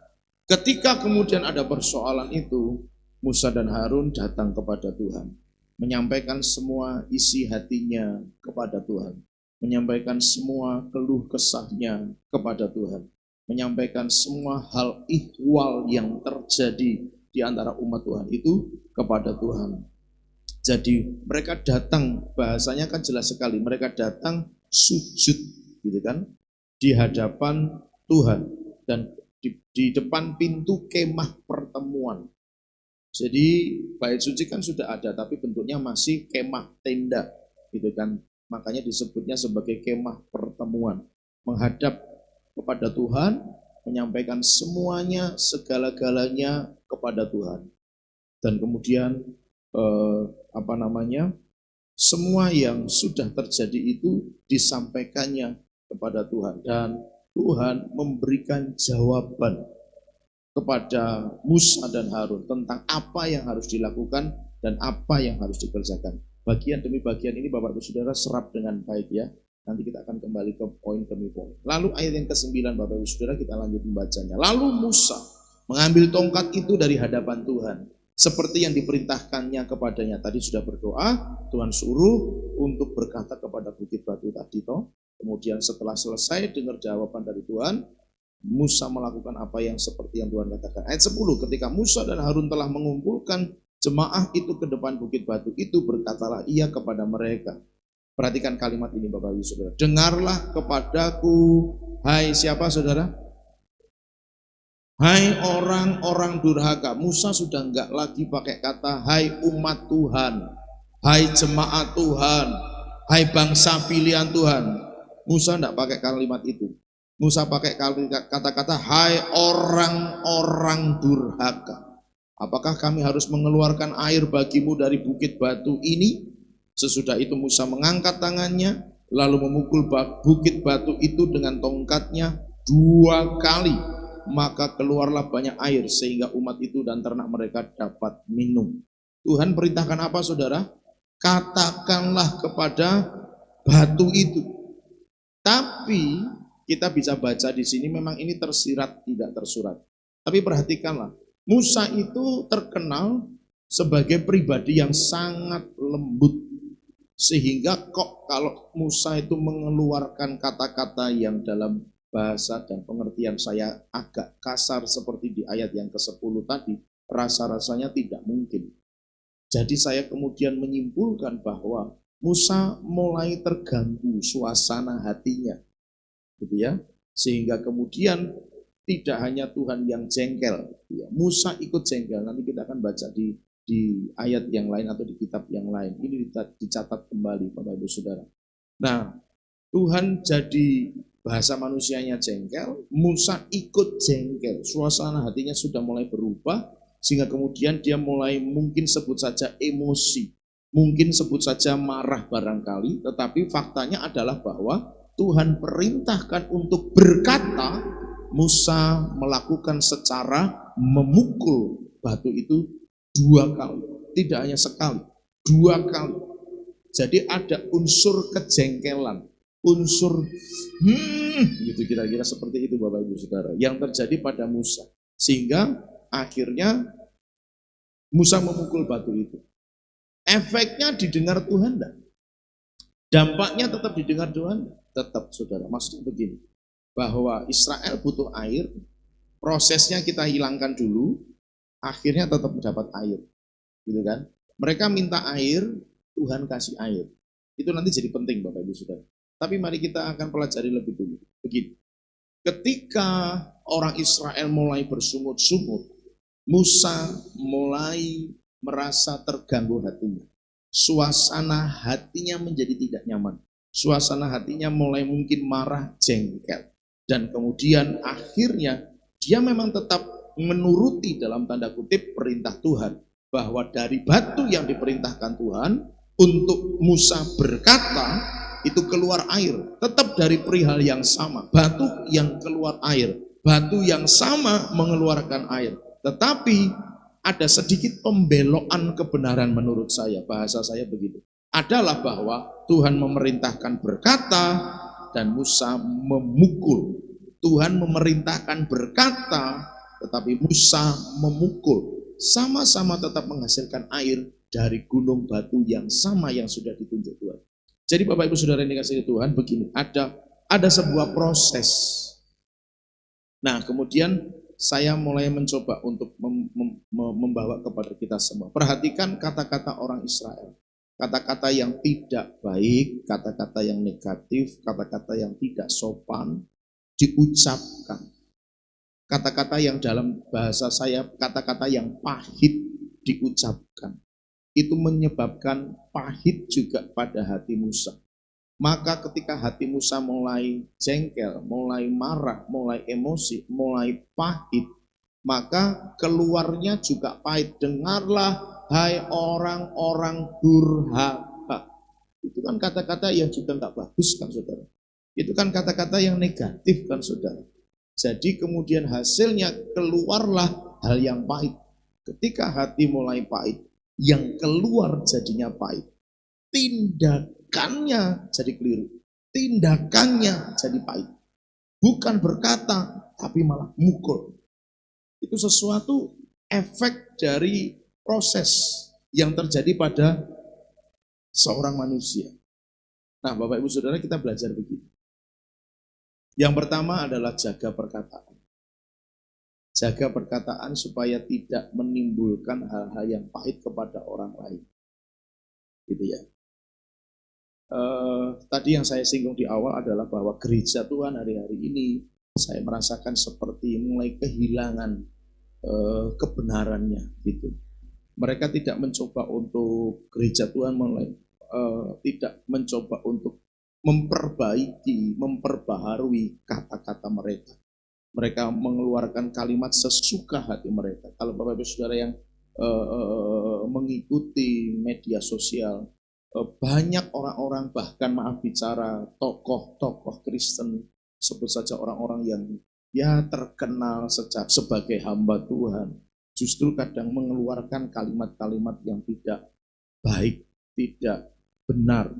ketika kemudian ada persoalan itu, Musa dan Harun datang kepada Tuhan, menyampaikan semua isi hatinya kepada Tuhan, menyampaikan semua keluh kesahnya kepada Tuhan, menyampaikan semua hal ihwal yang terjadi di antara umat Tuhan itu kepada Tuhan. Jadi mereka datang, bahasanya kan jelas sekali, mereka datang sujud gitu kan, di hadapan Tuhan dan di depan pintu kemah pertemuan. Jadi bait suci kan sudah ada, tapi bentuknya masih kemah tenda, gitu kan. Makanya disebutnya sebagai kemah pertemuan. Menghadap kepada Tuhan, menyampaikan semuanya, segala-galanya kepada Tuhan. Dan kemudian semua yang sudah terjadi itu disampaikannya kepada Tuhan. Dan Tuhan memberikan jawaban kepada Musa dan Harun tentang apa yang harus dilakukan dan apa yang harus dikerjakan. Bagian demi bagian ini Bapak Ibu Saudara serap dengan baik ya. Nanti kita akan kembali ke poin demi poin. Lalu ayat yang ke-9 Bapak Ibu Saudara kita lanjut membacanya. Lalu Musa mengambil tongkat itu dari hadapan Tuhan, seperti yang diperintahkannya kepadanya. Tadi sudah berdoa, Tuhan suruh untuk berkata kepada bukit batu tadi toh. Kemudian setelah selesai dengar jawaban dari Tuhan, Musa melakukan apa yang seperti yang Tuhan katakan. Ayat 10, ketika Musa dan Harun telah mengumpulkan jemaah itu ke depan bukit batu itu, berkatalah ia kepada mereka. Perhatikan kalimat ini Bapak Ibu Saudara. Dengarlah kepadaku, hai siapa saudara? Hai orang-orang durhaka. Musa sudah enggak lagi pakai kata hai umat Tuhan, hai jemaat Tuhan, hai bangsa pilihan Tuhan. Musa enggak pakai kalimat itu. Musa pakai kata-kata hai orang-orang durhaka. Apakah kami harus mengeluarkan air bagimu dari bukit batu ini? Sesudah itu Musa mengangkat tangannya, lalu memukul bukit batu itu dengan tongkatnya 2 kali. Maka keluarlah banyak air sehingga umat itu dan ternak mereka dapat minum. Tuhan perintahkan apa saudara? Katakanlah kepada batu itu. Tapi kita bisa baca di sini memang ini tersirat tidak tersurat. Tapi perhatikanlah, Musa itu terkenal sebagai pribadi yang sangat lembut. Sehingga kok kalau Musa itu mengeluarkan kata-kata yang dalam bahasa dan pengertian saya agak kasar seperti di ayat yang ke-10 tadi, rasa-rasanya tidak mungkin. Jadi saya kemudian menyimpulkan bahwa Musa mulai terganggu suasana hatinya, gitu ya, sehingga kemudian tidak hanya Tuhan yang jengkel, ya, Musa ikut jengkel. Nanti kita akan baca di ayat yang lain atau di kitab yang lain. Ini dicatat kembali Bapak Ibu Saudara. Nah, Tuhan jadi bahasa manusianya jengkel, Musa ikut jengkel. Suasana hatinya sudah mulai berubah, sehingga kemudian dia mulai mungkin sebut saja emosi, mungkin sebut saja marah barangkali, tetapi faktanya adalah bahwa Tuhan perintahkan untuk berkata, Musa melakukan secara memukul batu itu 2 kali, tidak hanya sekali, 2 kali. Jadi ada unsur kejengkelan, unsur gitu kira-kira seperti itu Bapak Ibu Saudara yang terjadi pada Musa, sehingga akhirnya Musa memukul batu itu. Efeknya didengar Tuhan enggak? Dampaknya tetap didengar Tuhan? Tetap saudara. Maksudnya begini, bahwa Israel butuh air, prosesnya kita hilangkan dulu, akhirnya tetap mendapat air, gitu kan? Mereka minta air, Tuhan kasih air. Itu nanti jadi penting Bapak Ibu Saudara. Tapi mari kita akan pelajari lebih dulu. Begini, ketika orang Israel mulai bersungut-sungut, Musa mulai merasa terganggu hatinya. Suasana hatinya menjadi tidak nyaman. suasana hatinya mulai mungkin marah, jengkel. Dan kemudian akhirnya dia memang tetap menuruti dalam tanda kutip perintah Tuhan. Bahwa dari batu yang diperintahkan Tuhan untuk Musa berkata, itu keluar air. Tetap dari perihal yang sama. Batu yang keluar air. Batu yang sama mengeluarkan air. Tetapi ada sedikit pembelokan kebenaran menurut saya. Bahasa saya begitu. Adalah bahwa Tuhan memerintahkan berkata dan Musa memukul. Tuhan memerintahkan berkata, tetapi Musa memukul. Sama-sama tetap menghasilkan air dari gunung batu yang sama yang sudah ditunjuk Tuhan. Jadi Bapak Ibu Saudara yang dikasihi Tuhan, begini, ada sebuah proses. Nah, kemudian saya mulai mencoba untuk membawa kepada kita semua. Perhatikan kata-kata orang Israel. Kata-kata yang tidak baik, kata-kata yang negatif, kata-kata yang tidak sopan diucapkan. Kata-kata yang dalam bahasa saya, kata-kata yang pahit diucapkan. Itu menyebabkan pahit juga pada hati Musa. Maka ketika hati Musa mulai jengkel, mulai marah, mulai emosi, mulai pahit, maka keluarnya juga pahit. Dengarlah hai orang-orang durhaka. Itu kan kata-kata yang juga nggak bagus kan saudara. Itu kan kata-kata yang negatif kan saudara. Jadi kemudian hasilnya keluarlah hal yang pahit. Ketika hati mulai pahit, yang keluar jadinya pahit. Tindakannya jadi keliru. Tindakannya jadi pahit. Bukan berkata, tapi malah mukul. Itu sesuatu efek dari proses yang terjadi pada seorang manusia. Nah, Bapak Ibu Saudara, kita belajar begini. Yang pertama adalah jaga perkataan. Jaga perkataan supaya tidak menimbulkan hal-hal yang pahit kepada orang lain. Gitu ya. Tadi yang saya singgung di awal adalah bahwa gereja Tuhan hari-hari ini saya merasakan seperti mulai kehilangan kebenarannya gitu. Mereka tidak mencoba untuk gereja Tuhan mulai tidak mencoba untuk memperbaiki, memperbaharui kata-kata mereka. Mereka mengeluarkan kalimat sesuka hati mereka. Kalau Bapak Ibu Saudara yang mengikuti media sosial, banyak orang-orang, bahkan maaf bicara tokoh-tokoh Kristen, sebut saja orang-orang yang ya terkenal sebagai hamba Tuhan, justru kadang mengeluarkan kalimat-kalimat yang tidak baik, tidak benar.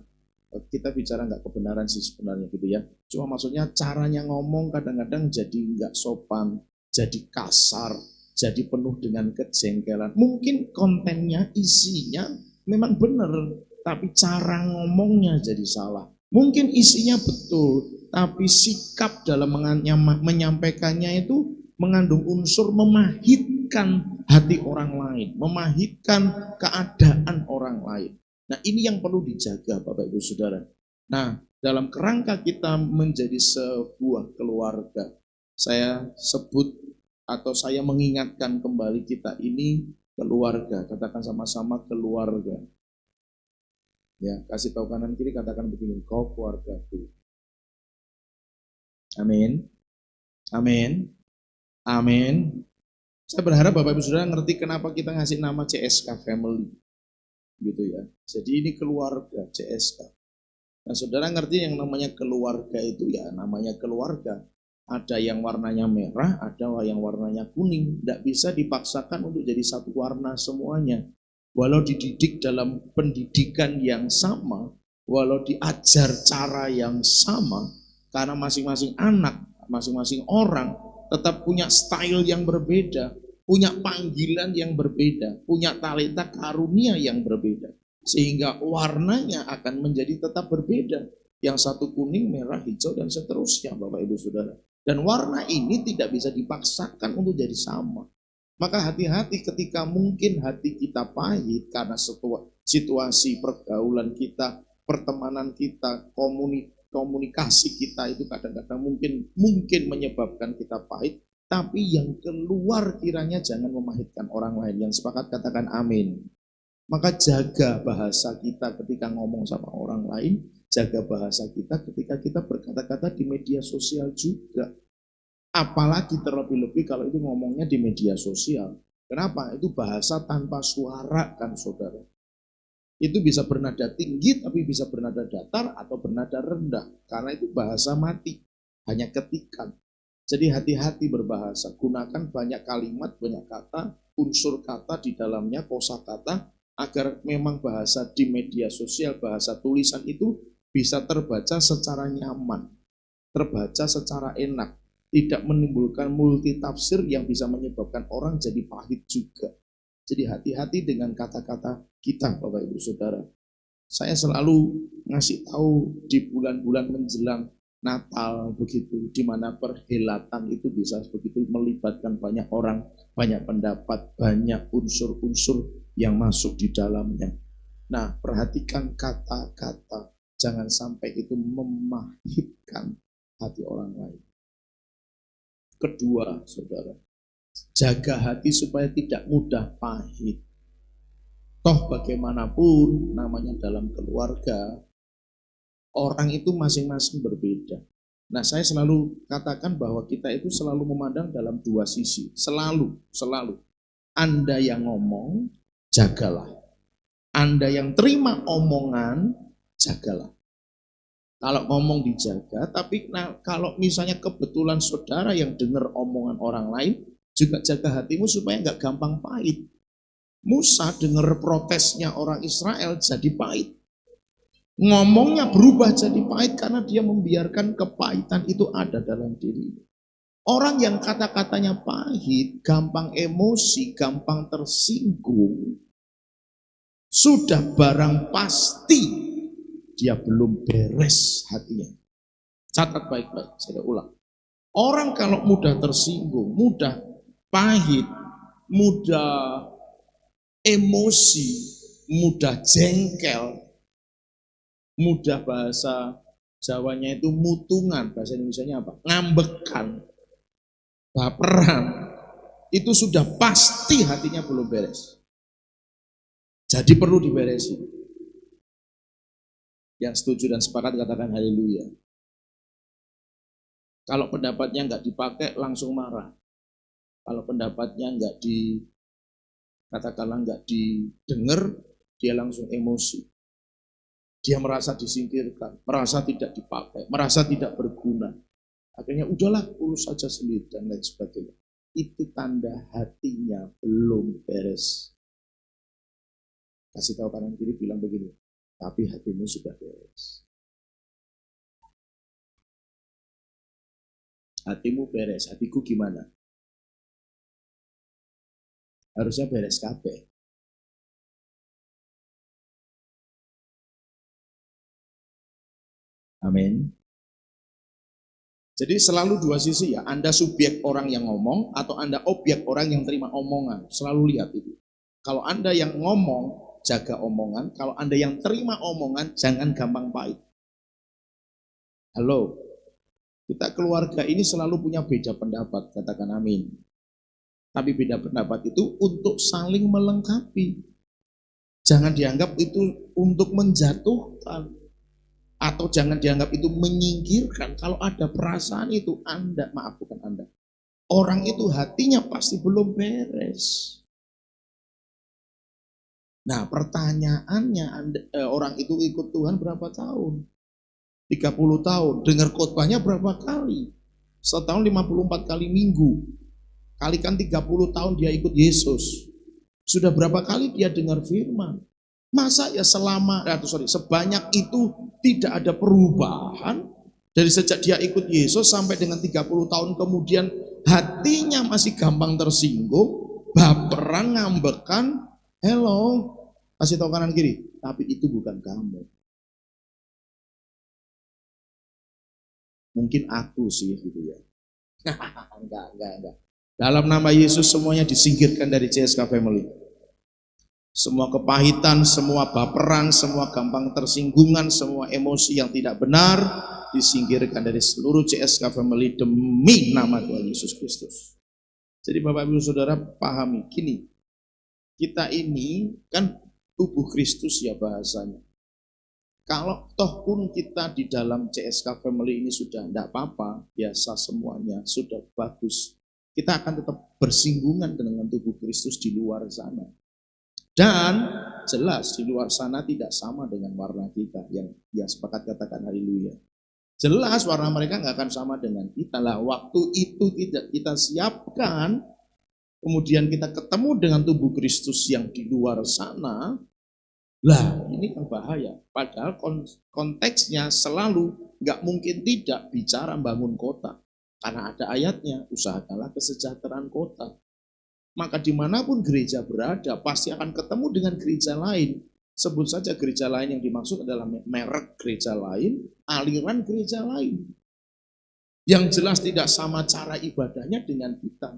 Kita bicara nggak kebenaran sih sebenarnya gitu ya. Cuma maksudnya caranya ngomong kadang-kadang jadi nggak sopan, jadi kasar, jadi penuh dengan kejengkelan. Mungkin kontennya, isinya memang benar, tapi cara ngomongnya jadi salah. Mungkin isinya betul, tapi sikap dalam menyampaikannya itu mengandung unsur memahitkan hati orang lain, memahitkan keadaan orang lain. Nah, ini yang perlu dijaga Bapak Ibu Saudara. Nah, dalam kerangka kita menjadi sebuah keluarga, saya sebut atau saya mengingatkan kembali kita ini keluarga. Katakan sama-sama keluarga. Ya, kasih tahu kanan kiri, katakan begini, kau keluargaku. Amin. Amin. Amin. Saya berharap Bapak Ibu Saudara ngerti kenapa kita ngasih nama CSK Family. Gitu ya. Jadi ini keluarga CSK. Nah, saudara ngerti yang namanya keluarga itu ya namanya keluarga. Ada yang warnanya merah, ada yang warnanya kuning. Tidak bisa dipaksakan untuk jadi satu warna semuanya. Walau dididik dalam pendidikan yang sama, walau diajar cara yang sama, karena masing-masing anak, masing-masing orang tetap punya style yang berbeda, punya panggilan yang berbeda, punya talenta karunia yang berbeda. Sehingga warnanya akan menjadi tetap berbeda. Yang satu kuning, merah, hijau, dan seterusnya Bapak Ibu Saudara. Dan warna ini tidak bisa dipaksakan untuk jadi sama. Maka hati-hati ketika mungkin hati kita pahit karena situasi pergaulan kita, pertemanan kita, komunikasi kita itu kadang-kadang mungkin menyebabkan kita pahit. Tapi yang keluar kiranya jangan memahitkan orang lain. Yang sepakat katakan amin. Maka jaga bahasa kita ketika ngomong sama orang lain. jaga bahasa kita ketika kita berkata-kata di media sosial juga. Apalagi terlebih-lebih kalau itu ngomongnya di media sosial. Kenapa? Itu bahasa tanpa suara kan saudara. Itu bisa bernada tinggi tapi bisa bernada datar atau bernada rendah. Karena itu bahasa mati, hanya ketikan. Jadi hati-hati berbahasa, gunakan banyak kalimat, banyak kata, unsur kata di dalamnya, kosakata, agar memang bahasa di media sosial, bahasa tulisan itu bisa terbaca secara nyaman, terbaca secara enak, tidak menimbulkan multitafsir yang bisa menyebabkan orang jadi pahit juga. Jadi hati-hati dengan kata-kata kita, Bapak Ibu Saudara. Saya selalu ngasih tahu di bulan-bulan menjelang Natal begitu, di mana perhelatan itu bisa begitu melibatkan banyak orang, banyak pendapat, banyak unsur-unsur yang masuk di dalamnya. Nah, perhatikan kata-kata, jangan sampai itu memahitkan hati orang lain. Kedua, saudara, jaga hati supaya tidak mudah pahit. Toh bagaimanapun namanya dalam keluarga, orang itu masing-masing berbeda. Nah, saya selalu katakan bahwa kita itu selalu memandang dalam dua sisi. Selalu. Anda yang ngomong, jagalah. Anda yang terima omongan, jagalah. Kalau ngomong dijaga, tapi kalau misalnya kebetulan saudara yang dengar omongan orang lain, juga jaga hatimu supaya nggak gampang pahit. Musa dengar protesnya orang Israel jadi pahit. Ngomongnya berubah jadi pahit karena dia membiarkan kepahitan itu ada dalam dirinya. Orang yang kata-katanya pahit, gampang emosi, gampang tersinggung, sudah barang pasti dia belum beres hatinya. Catat baik-baik, saya ulang. Orang kalau mudah tersinggung, mudah pahit, mudah emosi, mudah jengkel, mudah bahasa Jawanya itu mutungan, bahasa Indonesianya apa? Ngambekan, baperan, itu sudah pasti hatinya belum beres. Jadi perlu diberesin. Yang setuju dan sepakat katakan haleluya. Kalau pendapatnya nggak dipakai langsung marah. Kalau pendapatnya katakanlah nggak didengar, dia langsung emosi. Dia merasa disingkirkan, merasa tidak dipakai, merasa tidak berguna. Akhirnya udahlah, urus saja sendiri dan lain sebagainya. Itu tanda hatinya belum beres. Kasih tahu kanan kiri, bilang begini, tapi hatimu sudah beres. Hatimu beres, hatiku gimana? Harusnya beres kabeh. Amin. Jadi selalu dua sisi ya, Anda subjek orang yang ngomong atau Anda objek orang yang terima omongan. Selalu lihat itu. Kalau Anda yang ngomong, jaga omongan. Kalau Anda yang terima omongan, jangan gampang pahit. Halo, kita keluarga ini selalu punya beda pendapat, katakan amin. Tapi beda pendapat itu untuk saling melengkapi. Jangan dianggap itu untuk menjatuhkan. Atau jangan dianggap itu menyingkirkan. Kalau ada perasaan itu bukan Anda. Orang itu hatinya pasti belum beres. Nah pertanyaannya, orang itu ikut Tuhan berapa tahun? 30 tahun. Dengar khotbahnya berapa kali? Setahun 54 kali minggu. Kalikan 30 tahun dia ikut Yesus. Sudah berapa kali dia dengar firman? Masa ya sebanyak itu tidak ada perubahan dari sejak dia ikut Yesus sampai dengan 30 tahun kemudian hatinya masih gampang tersinggung, baperan, ngambekan, hello, kasih tahu kanan kiri, tapi itu bukan kamu. Mungkin aku sih gitu ya. Enggak. Dalam nama Yesus semuanya disingkirkan dari CSK Family. Semua kepahitan, semua baperan, semua gampang tersinggungan, semua emosi yang tidak benar disingkirkan dari seluruh CSK Family demi nama Tuhan Yesus Kristus. Jadi Bapak Ibu Saudara pahami, gini, kita ini kan tubuh Kristus ya bahasanya. Kalau toh pun kita di dalam CSK Family ini sudah tidak apa-apa, biasa semuanya, sudah bagus. Kita akan tetap bersinggungan dengan tubuh Kristus di luar sana. Dan jelas di luar sana tidak sama dengan warna kita yang sepakat katakan haleluya. Jelas warna mereka nggak akan sama dengan kita lah. Waktu itu tidak kita siapkan, kemudian kita ketemu dengan tubuh Kristus yang di luar sana, lah ini kan bahaya. Padahal konteksnya selalu nggak mungkin tidak bicara bangun kota. Karena ada ayatnya, usahakanlah kesejahteraan kota. Maka dimanapun gereja berada, pasti akan ketemu dengan gereja lain. Sebut saja gereja lain yang dimaksud adalah merek gereja lain, aliran gereja lain. Yang jelas tidak sama cara ibadahnya dengan kita.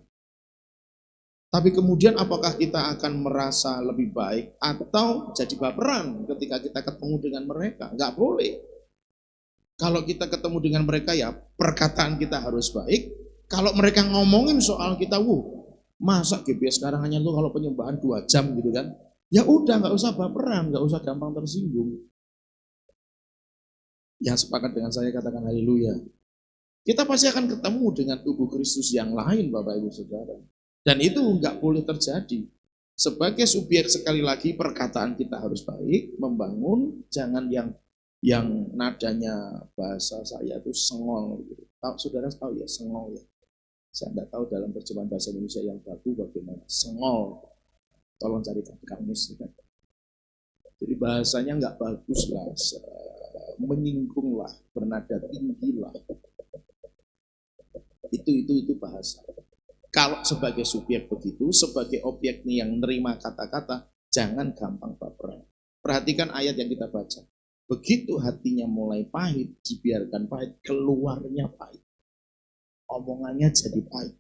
Tapi kemudian apakah kita akan merasa lebih baik atau jadi baperan ketika kita ketemu dengan mereka? Enggak boleh. Kalau kita ketemu dengan mereka ya perkataan kita harus baik. Kalau mereka ngomongin soal kita, masa GPS sekarang hanya tuh kalau penyembahan 2 jam gitu kan? Ya udah nggak usah baperan, nggak usah gampang tersinggung. Yang sepakat dengan saya katakan haleluya. Kita pasti akan ketemu dengan tubuh Kristus yang lain Bapak Ibu Saudara. Dan itu nggak boleh terjadi. Sebagai subjek sekali lagi perkataan kita harus baik, membangun, jangan yang nadanya bahasa saya itu sengol. Gitu. Saudara tahu ya sengol ya. Saya tidak tahu dalam terjemahan bahasa Indonesia yang baku bagaimana. Sengol. Tolong carikan kamus. Jadi bahasanya nggak bagus lah. Menyinggung lah. Bernada tinggi lah. Itu bahasa. Kalau sebagai subjek begitu, sebagai objek nih yang nerima kata-kata, jangan gampang baperan. Perhatikan ayat yang kita baca. Begitu hatinya mulai pahit, dibiarkan pahit, keluarnya pahit. Omongannya jadi pahit,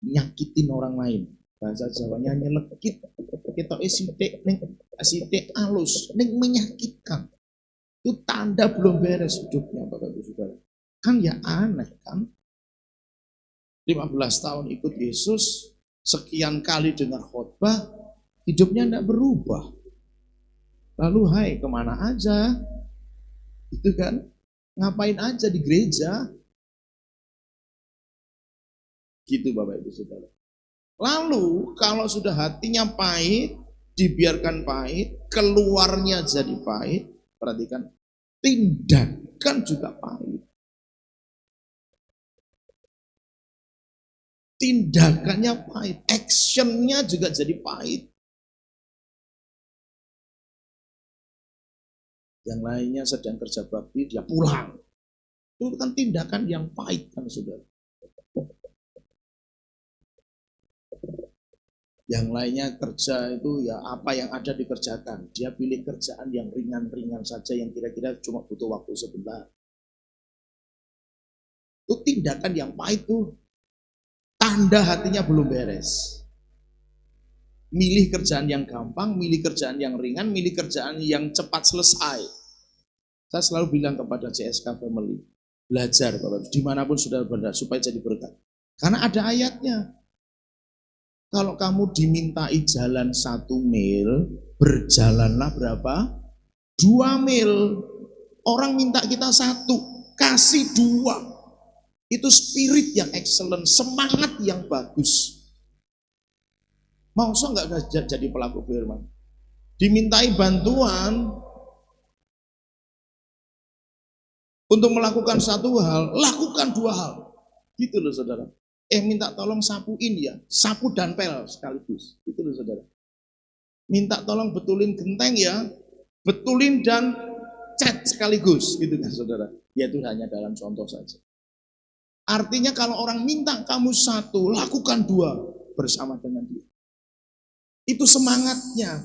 nyakitin orang lain. Bahasa Jawanya nyelekit, kita sidik alus, neng menyakitkan. Itu tanda belum beres hidupnya Bapak Ibu Saudara. Kan ya aneh kan? 15 tahun ikut Yesus, sekian kali dengar khotbah, hidupnya tidak berubah. Lalu hai kemana aja? Itu kan, ngapain aja di gereja? Gitu Bapak Ibu Saudara. Lalu kalau sudah hatinya pahit, dibiarkan pahit, keluarnya jadi pahit, perhatikan, tindakan juga pahit. Tindakannya pahit, actionnya juga jadi pahit. Yang lainnya sedang kerja bakti, dia pulang. Itu kan tindakan yang pahit kan saudara. Yang lainnya kerja itu ya apa yang ada dikerjakan. Dia pilih kerjaan yang ringan-ringan saja yang kira-kira cuma butuh waktu sebentar. Itu tindakan yang pahit tuh. Tanda hatinya belum beres. Milih kerjaan yang gampang, milih kerjaan yang ringan, milih kerjaan yang cepat selesai. Saya selalu bilang kepada CSK Family, belajar Bapak, dimanapun sudah berada supaya jadi berkat. Karena ada ayatnya. Kalau kamu dimintai jalan 1 mil, berjalanlah berapa? 2 mil. Orang minta kita 1, kasih 2. Itu spirit yang excellent, semangat yang bagus. Mau nggak jadi pelaku firman? Dimintai bantuan untuk melakukan 1 hal, lakukan 2 hal. Gitu loh saudara. Minta tolong sapuin ya, sapu dan pel sekaligus. Itu loh saudara. Minta tolong betulin genteng ya, betulin dan cat sekaligus. Gitu kan saudara. Ya itu hanya dalam contoh saja. Artinya kalau orang minta kamu 1, lakukan 2 bersama dengan dia. Itu semangatnya.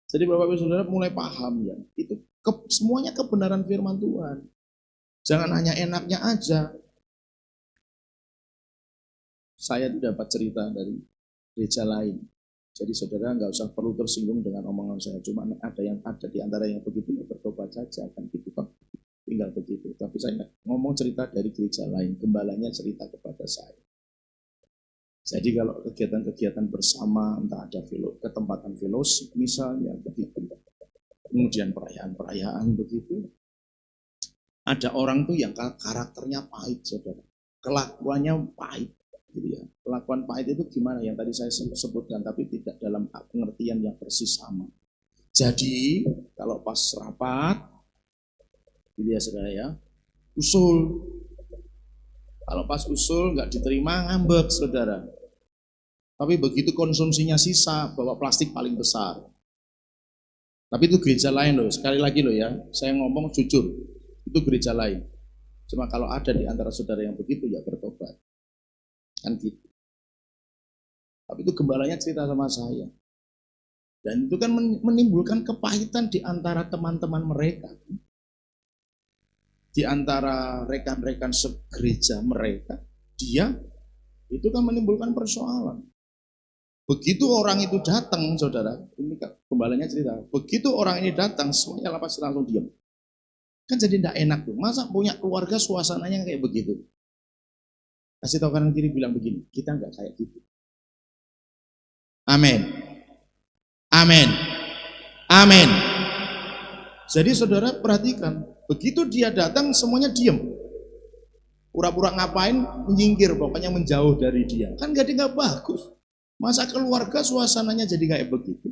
Jadi Bapak Ibu Saudara mulai paham ya. Itu semuanya kebenaran firman Tuhan. Jangan hanya enaknya aja. Saya itu dapat cerita dari gereja lain. Jadi saudara nggak usah perlu tersinggung dengan omongan saya. Cuma ada yang ada di antara yang begitu ya bertobat saja kan gitu kan. Tinggal begitu. Tapi saya ngomong cerita dari gereja lain. Gembalanya cerita kepada saya. Jadi kalau kegiatan-kegiatan bersama entah ada ketempatan fellowship misalnya begitu. Kemudian perayaan-perayaan begitu. Ada orang tuh yang karakternya pahit, saudara. Kelakuannya pahit. Gitu ya. Kelakuan pahit itu gimana yang tadi saya sebutkan, tapi tidak dalam pengertian yang persis sama. Jadi kalau pas rapat, gitu ya saudara ya, usul. Kalau pas usul nggak diterima ngambek saudara. Tapi begitu konsumsinya sisa, bawa plastik paling besar. Tapi itu gereja lain loh, sekali lagi loh ya, saya ngomong jujur, itu gereja lain. Cuma kalau ada di antara saudara yang begitu ya bertobat. Kan gitu. Tapi itu gembalanya cerita sama saya. Dan itu kan menimbulkan kepahitan di antara teman-teman mereka. Di antara rekan-rekan segereja mereka, dia itu kan menimbulkan persoalan. Begitu orang itu datang, saudara, ini gembalanya cerita, begitu orang ini datang, semuanya langsung diam. Kan jadi tidak enak tuh, masa punya keluarga suasananya kayak begitu. Kasih tahu kanan kiri bilang begini, kita nggak kayak gitu. Amin. Amin. Amin. Jadi saudara perhatikan, begitu dia datang semuanya diam. Pura-pura ngapain, menyingkir, pokoknya menjauh dari dia. Kan nggak bagus. Masa keluarga suasananya jadi kayak begitu.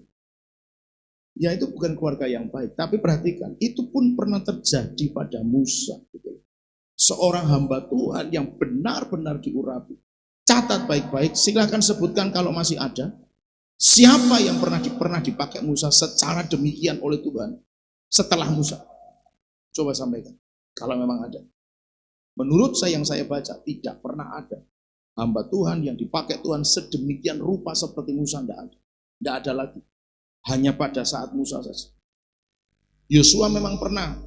Ya itu bukan keluarga yang baik. Tapi perhatikan, itu pun pernah terjadi pada Musa. Gitu. Seorang hamba Tuhan yang benar-benar diurapi. Catat baik-baik, silakan sebutkan kalau masih ada. Siapa yang pernah dipakai Musa secara demikian oleh Tuhan setelah Musa? Coba sampaikan, kalau memang ada. Menurut saya yang saya baca, tidak pernah ada hamba Tuhan yang dipakai Tuhan sedemikian rupa seperti Musa, tidak ada. Tidak ada lagi. Hanya pada saat Musa saja. Yosua memang pernah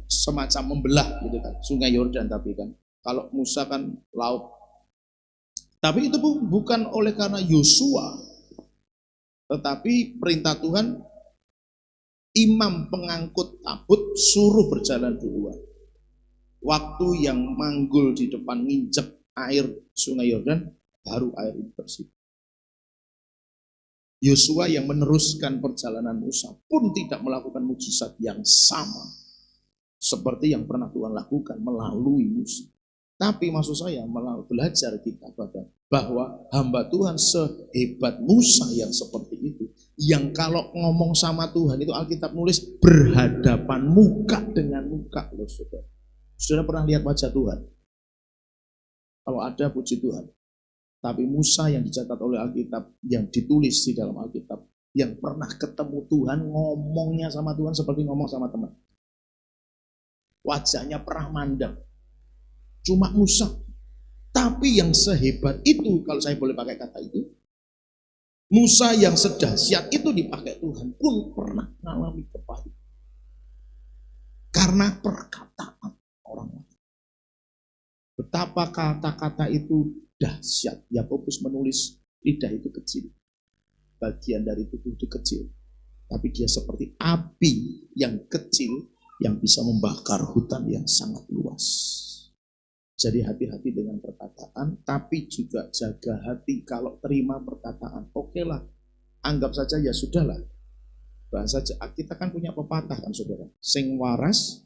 semacam membelah gitu kan, Sungai Yordan, tapi kan kalau Musa kan laut. Tapi itu bukan oleh karena Yosua, tetapi perintah Tuhan, imam pengangkut tabut suruh berjalan duluan. Waktu yang manggul di depan nginjek air Sungai Yordan, baru air itu bersih. Yosua yang meneruskan perjalanan Musa pun tidak melakukan mujizat yang sama seperti yang pernah Tuhan lakukan melalui Musa. Tapi maksud saya belajar kita bahwa hamba Tuhan sehebat Musa yang seperti itu, yang kalau ngomong sama Tuhan itu Alkitab nulis berhadapan muka dengan muka loh saudara. Saudara pernah lihat wajah Tuhan? Kalau ada puji Tuhan. Tapi Musa yang dicatat oleh Alkitab, yang ditulis di dalam Alkitab, yang pernah ketemu Tuhan, ngomongnya sama Tuhan seperti ngomong sama teman. Wajahnya pernah mandang. Cuma Musa. Tapi yang sehebat itu, kalau saya boleh pakai kata itu, Musa yang sedahsyat itu dipakai Tuhan pun pernah mengalami kepahitan. Karena perkataan orang lain. Betapa kata-kata itu dahsyat. Yakobus menulis lidah itu kecil. Bagian dari tubuh itu kecil. Tapi dia seperti api yang kecil yang bisa membakar hutan yang sangat luas. Jadi hati-hati dengan perkataan, tapi juga jaga hati kalau terima perkataan. Oke lah, anggap saja ya sudahlah. Bahasa kita kan punya pepatah kan saudara. Sing waras,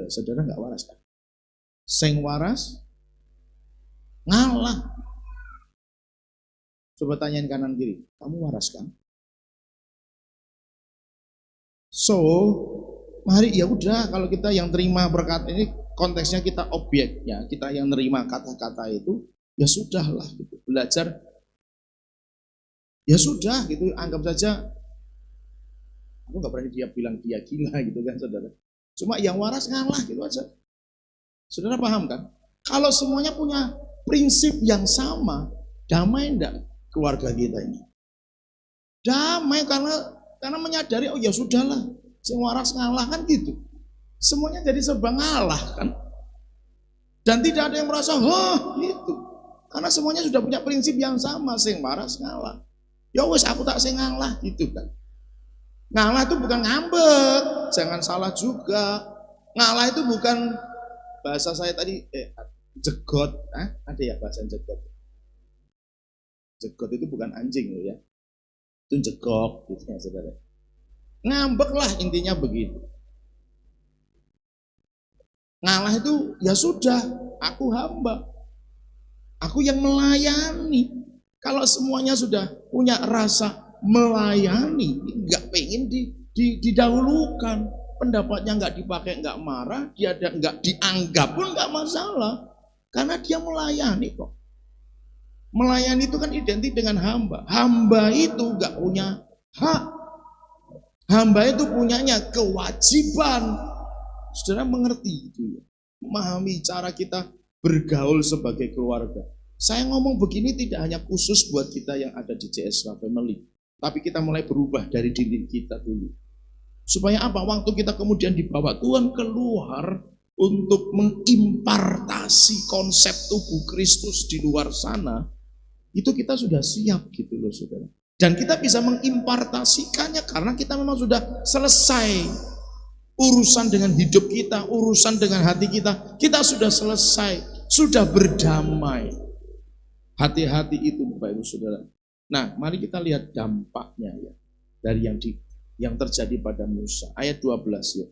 saudara nggak waras kan? Sing waras, ngalah. Coba tanyain kanan kiri, kamu waras kan? So, mari ya udah kalau kita yang terima berkat ini konteksnya kita objeknya, kita yang nerima kata-kata itu ya sudahlah gitu. Belajar ya sudah gitu, anggap saja aku nggak berani dia bilang dia gila gitu kan saudara. Cuma yang waras ngalah gitu aja. Saudara paham kan? Kalau semuanya punya prinsip yang sama, damai enggak keluarga kita ini? Damai karena menyadari oh ya sudahlah. Sing waras ngalah kan gitu. Semuanya jadi serba ngalah kan. Dan tidak ada yang merasa, gitu. Karena semuanya sudah punya prinsip yang sama, sing waras ngalah. Ya wes aku tak sing ngalah gitu kan. Ngalah itu bukan ngambek, jangan salah juga. Ngalah itu bukan bahasa saya tadi jegot, ada ya bahasa jegot. Jegot itu bukan anjing loh ya. Itu jegok gitu ya saudara. Ngambek lah intinya begitu. Ngalah itu ya sudah, aku hamba. Aku yang melayani. Kalau semuanya sudah punya rasa melayani, nggak pengen didahulukan, pendapatnya nggak dipakai, nggak marah, dia nggak dianggap pun nggak masalah, karena dia melayani kok. Melayani itu kan identik dengan hamba. Hamba itu nggak punya hak. Hamba itu punyanya kewajiban. Saudara mengerti itu ya? Memahami cara kita bergaul sebagai keluarga. Saya ngomong begini tidak hanya khusus buat kita yang ada di CSK Family, tapi kita mulai berubah dari diri kita dulu. Supaya apa? Waktu kita kemudian dibawa Tuhan keluar untuk mengimpartasi konsep tubuh Kristus di luar sana, itu kita sudah siap gitu loh saudara. Dan kita bisa mengimpartasikannya karena kita memang sudah selesai urusan dengan hidup kita, urusan dengan hati kita. Kita sudah selesai, sudah berdamai. Hati-hati itu Bapak Ibu Saudara. Nah, mari kita lihat dampaknya ya dari yang terjadi pada Musa. Ayat 12 ya.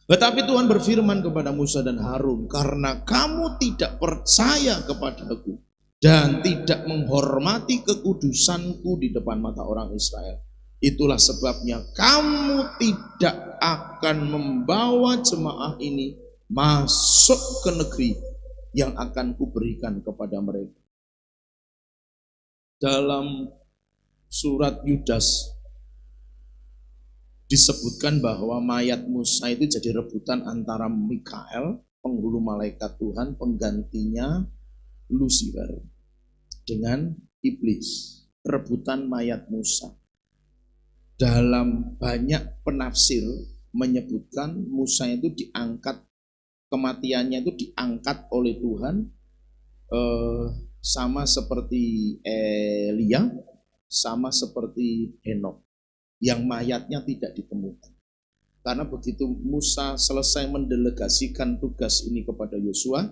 Tetapi Tuhan berfirman kepada Musa dan Harun, karena kamu tidak percaya kepadaku dan tidak menghormati kekudusanku di depan mata orang Israel, itulah sebabnya kamu tidak akan membawa jemaah ini masuk ke negeri yang akan kuberikan kepada mereka. Dalam surat Yudas disebutkan bahwa mayat Musa itu jadi rebutan antara Mikael, penghulu malaikat Tuhan, penggantinya Lucifer, dengan iblis. Rebutan mayat Musa. Dalam banyak penafsir menyebutkan Musa itu diangkat, kematiannya itu diangkat oleh Tuhan, sama seperti Elia, sama seperti Henok, yang mayatnya tidak ditemukan. Karena begitu Musa selesai mendelegasikan tugas ini kepada Yosua,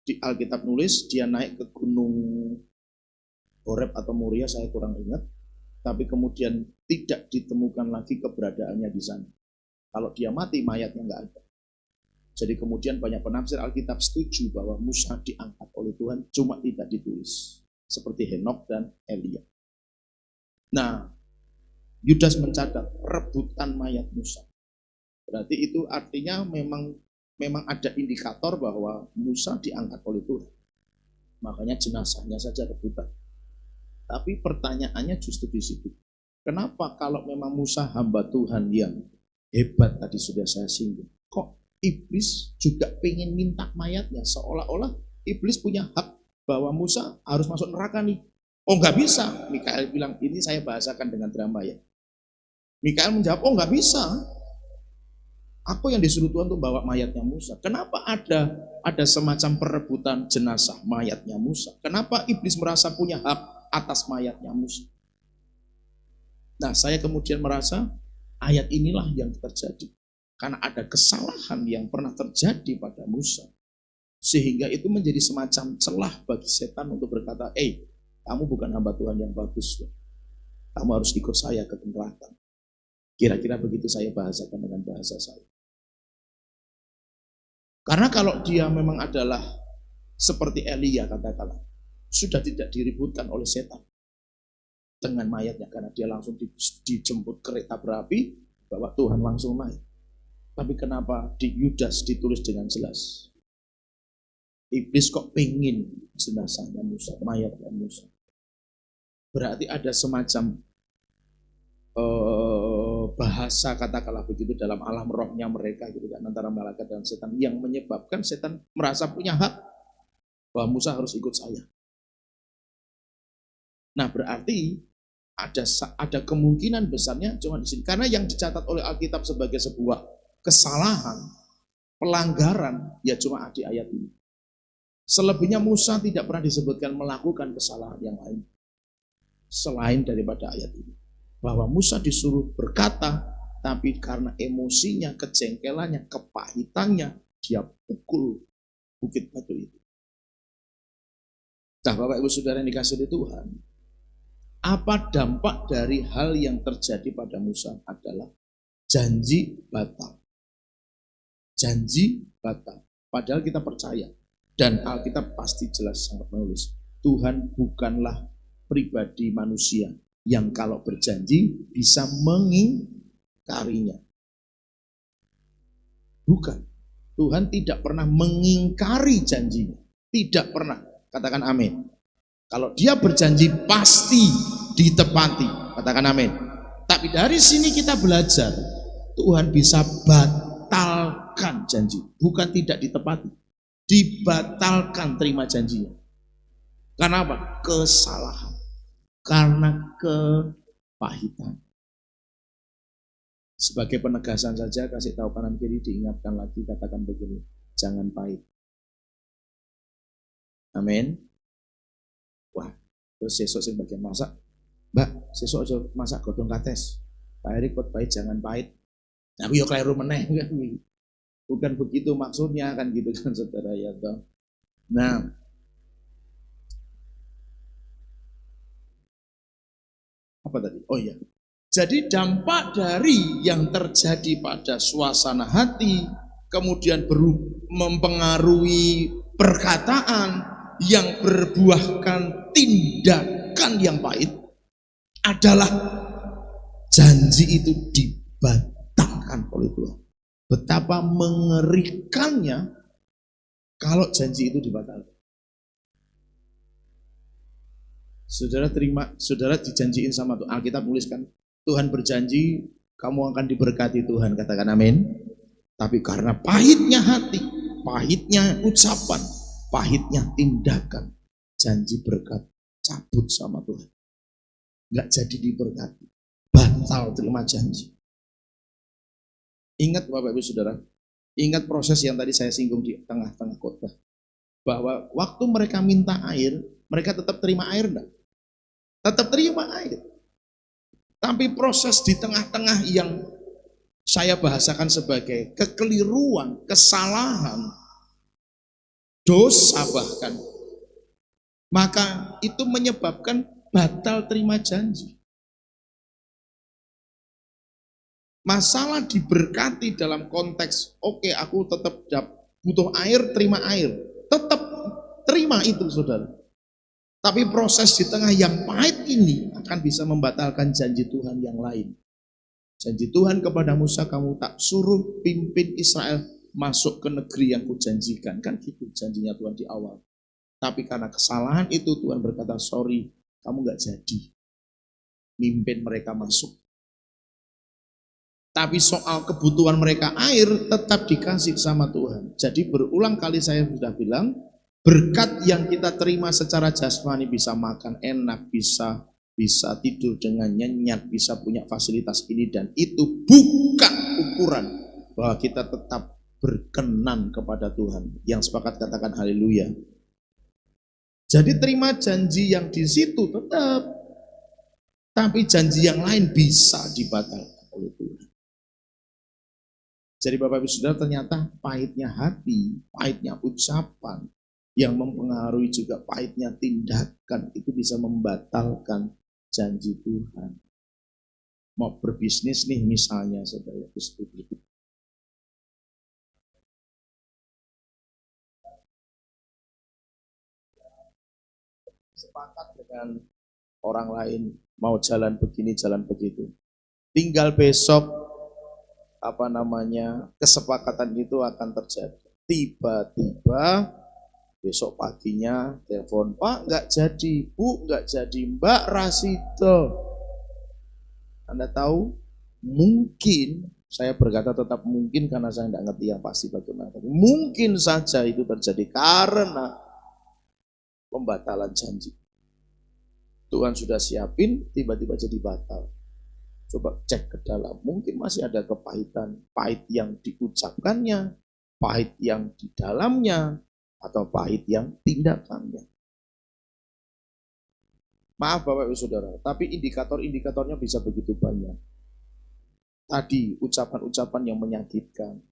di Alkitab nulis dia naik ke gunung Horeb atau Moria, saya kurang ingat, tapi kemudian tidak ditemukan lagi keberadaannya di sana. Kalau dia mati, mayatnya nggak ada. Jadi kemudian banyak penafsir Alkitab setuju bahwa Musa diangkat oleh Tuhan, cuma tidak ditulis. Seperti Henok dan Elia. Nah, Yudas mencatat rebutan mayat Musa. Berarti itu artinya memang ada indikator bahwa Musa diangkat oleh Tuhan. Makanya jenazahnya saja rebutan. Tapi pertanyaannya justru di situ. Kenapa kalau memang Musa hamba Tuhan yang hebat tadi sudah saya singgung, kok iblis juga pengen minta mayatnya, seolah-olah iblis punya hak bahwa Musa harus masuk neraka nih. Oh nggak bisa, Mikael bilang, ini saya bahasakan dengan drama ya. Mikael menjawab, oh nggak bisa. Aku yang disuruh Tuhan untuk bawa mayatnya Musa. Kenapa ada semacam perebutan jenazah mayatnya Musa? Kenapa iblis merasa punya hak atas mayatnya Musa? Nah, saya kemudian merasa ayat inilah yang terjadi. Karena ada kesalahan yang pernah terjadi pada Musa. Sehingga itu menjadi semacam celah bagi setan untuk berkata, kamu bukan hamba Tuhan yang bagus. Kamu harus ikut saya ke neraka. Kira-kira begitu saya bahasakan dengan bahasa saya. Karena kalau dia memang adalah seperti Elia katakanlah, sudah tidak diributkan oleh setan dengan mayatnya. Karena dia langsung dijemput kereta berapi, bahwa Tuhan langsung naik. Tapi kenapa di Yudas ditulis dengan jelas? Iblis kok pengen jenazahnya Musa, mayatnya Musa. Berarti ada semacam bahasa katakanlah begitu dalam alam rohnya mereka gitu kan, antara malaikat dan setan, yang menyebabkan setan merasa punya hak bahwa Musa harus ikut saya. Nah berarti ada kemungkinan besarnya cuma di sini, karena yang dicatat oleh Alkitab sebagai sebuah kesalahan, pelanggaran, ya cuma di ayat ini. Selebihnya Musa tidak pernah disebutkan melakukan kesalahan yang lain selain daripada ayat ini. Bahwa Musa disuruh berkata, tapi karena emosinya, kejengkelannya, kepahitannya, dia pukul bukit batu itu. Nah Bapak Ibu Saudara yang dikasihi Tuhan, Apa dampak dari hal yang terjadi pada Musa adalah janji batal. Janji batal. Padahal kita percaya. Dan Alkitab pasti jelas sangat menulis. Tuhan bukanlah pribadi manusia yang kalau berjanji bisa mengingkarinya. Bukan. Tuhan tidak pernah mengingkari janjinya. Tidak pernah. Katakan amin. Kalau dia berjanji pasti ditepati. Katakan amin. Tapi dari sini kita belajar. Tuhan bisa batalkan janji. Bukan tidak ditepati. Dibatalkan terima janjinya. Karena apa? Kesalahan. Karena kepahitan. Sebagai penegasan saja, kasih tahu kanan kiri, diingatkan lagi, katakan begini, jangan pahit. Amin. Wah, terus sesok sing bagian masak, Mbak, sesok aja masak godong kates. Pak Erik kot pahit, jangan pahit. Tapi yo keliru meneh kan. Bukan begitu maksudnya kan gitu kan saudara ya toh. Nah, apa tadi? Oh iya. Jadi dampak dari yang terjadi pada suasana hati, kemudian mempengaruhi perkataan yang berbuahkan tindakan yang pahit, adalah janji itu dibatalkan oleh Tuhan. Betapa mengerikannya kalau janji itu dibatalkan. Saudara terima, saudara dijanjiin sama Tuhan. Alkitab tuliskan, Tuhan berjanji kamu akan diberkati Tuhan, katakan amin. Tapi karena pahitnya hati, pahitnya ucapan, pahitnya tindakan, janji berkat cabut sama Tuhan. Nggak jadi diberkati, batal terima janji. Ingat Bapak Ibu Saudara, ingat proses yang tadi saya singgung di tengah-tengah khotbah, bahwa waktu mereka minta air, mereka tetap terima air enggak? Tetap terima air. Tapi proses di tengah-tengah yang saya bahasakan sebagai kekeliruan, kesalahan, dosa bahkan, maka itu menyebabkan batal terima janji. Masalah diberkati dalam konteks, oke, aku tetap butuh air, terima air. Tetap terima itu saudara. Tapi proses di tengah yang pahit ini akan bisa membatalkan janji Tuhan yang lain. Janji Tuhan kepada Musa, kamu tak suruh pimpin Israel masuk ke negeri yang kujanjikan. Kan gitu janjinya Tuhan di awal. Tapi karena kesalahan itu Tuhan berkata, sorry, kamu gak jadi mimpin mereka masuk. Tapi soal kebutuhan mereka air tetap dikasih sama Tuhan. Jadi berulang kali saya sudah bilang, berkat yang kita terima secara jasmani, bisa makan enak, bisa tidur dengan nyenyak, bisa punya fasilitas ini dan itu, bukan ukuran bahwa kita tetap berkenan kepada Tuhan. Yang sepakat katakan haleluya. Jadi terima janji yang di situ tetap, tapi janji yang lain bisa dibatalkan oleh Tuhan. Jadi Bapak Ibu Saudara, ternyata pahitnya hati, pahitnya ucapan, yang mempengaruhi juga pahitnya tindakan, itu bisa membatalkan janji Tuhan. Mau berbisnis nih misalnya, saudara, sepakat dengan orang lain, mau jalan begini, jalan begitu. Tinggal besok, kesepakatan itu akan terjadi. Tiba-tiba besok paginya telepon, Pak nggak jadi, Bu nggak jadi, Mbak Rasito. Anda tahu, mungkin, saya berkata tetap mungkin karena saya nggak ngerti yang pasti bagaimana. Mungkin saja itu terjadi karena pembatalan janji. Tuhan sudah siapin, tiba-tiba jadi batal. Coba cek ke dalam, mungkin masih ada kepahitan, pahit yang diucapkannya, pahit yang di dalamnya, atau pahit yang tindakannya. Maaf Bapak Ibu Saudara, tapi indikator-indikatornya bisa begitu banyak. Tadi ucapan-ucapan yang menyakitkan,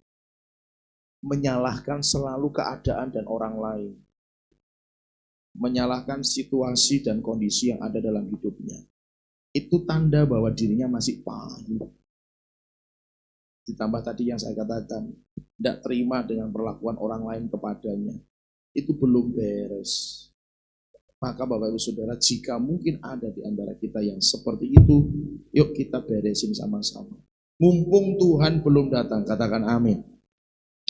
menyalahkan selalu keadaan dan orang lain, menyalahkan situasi dan kondisi yang ada dalam hidupnya. itu tanda bahwa dirinya masih pahit. Ditambah tadi yang saya katakan, tidak terima dengan perlakuan orang lain kepadanya. Itu belum beres. Maka Bapak Ibu Saudara, jika mungkin ada di antara kita yang seperti itu, yuk kita beresin sama-sama. Mumpung Tuhan belum datang, katakan amin.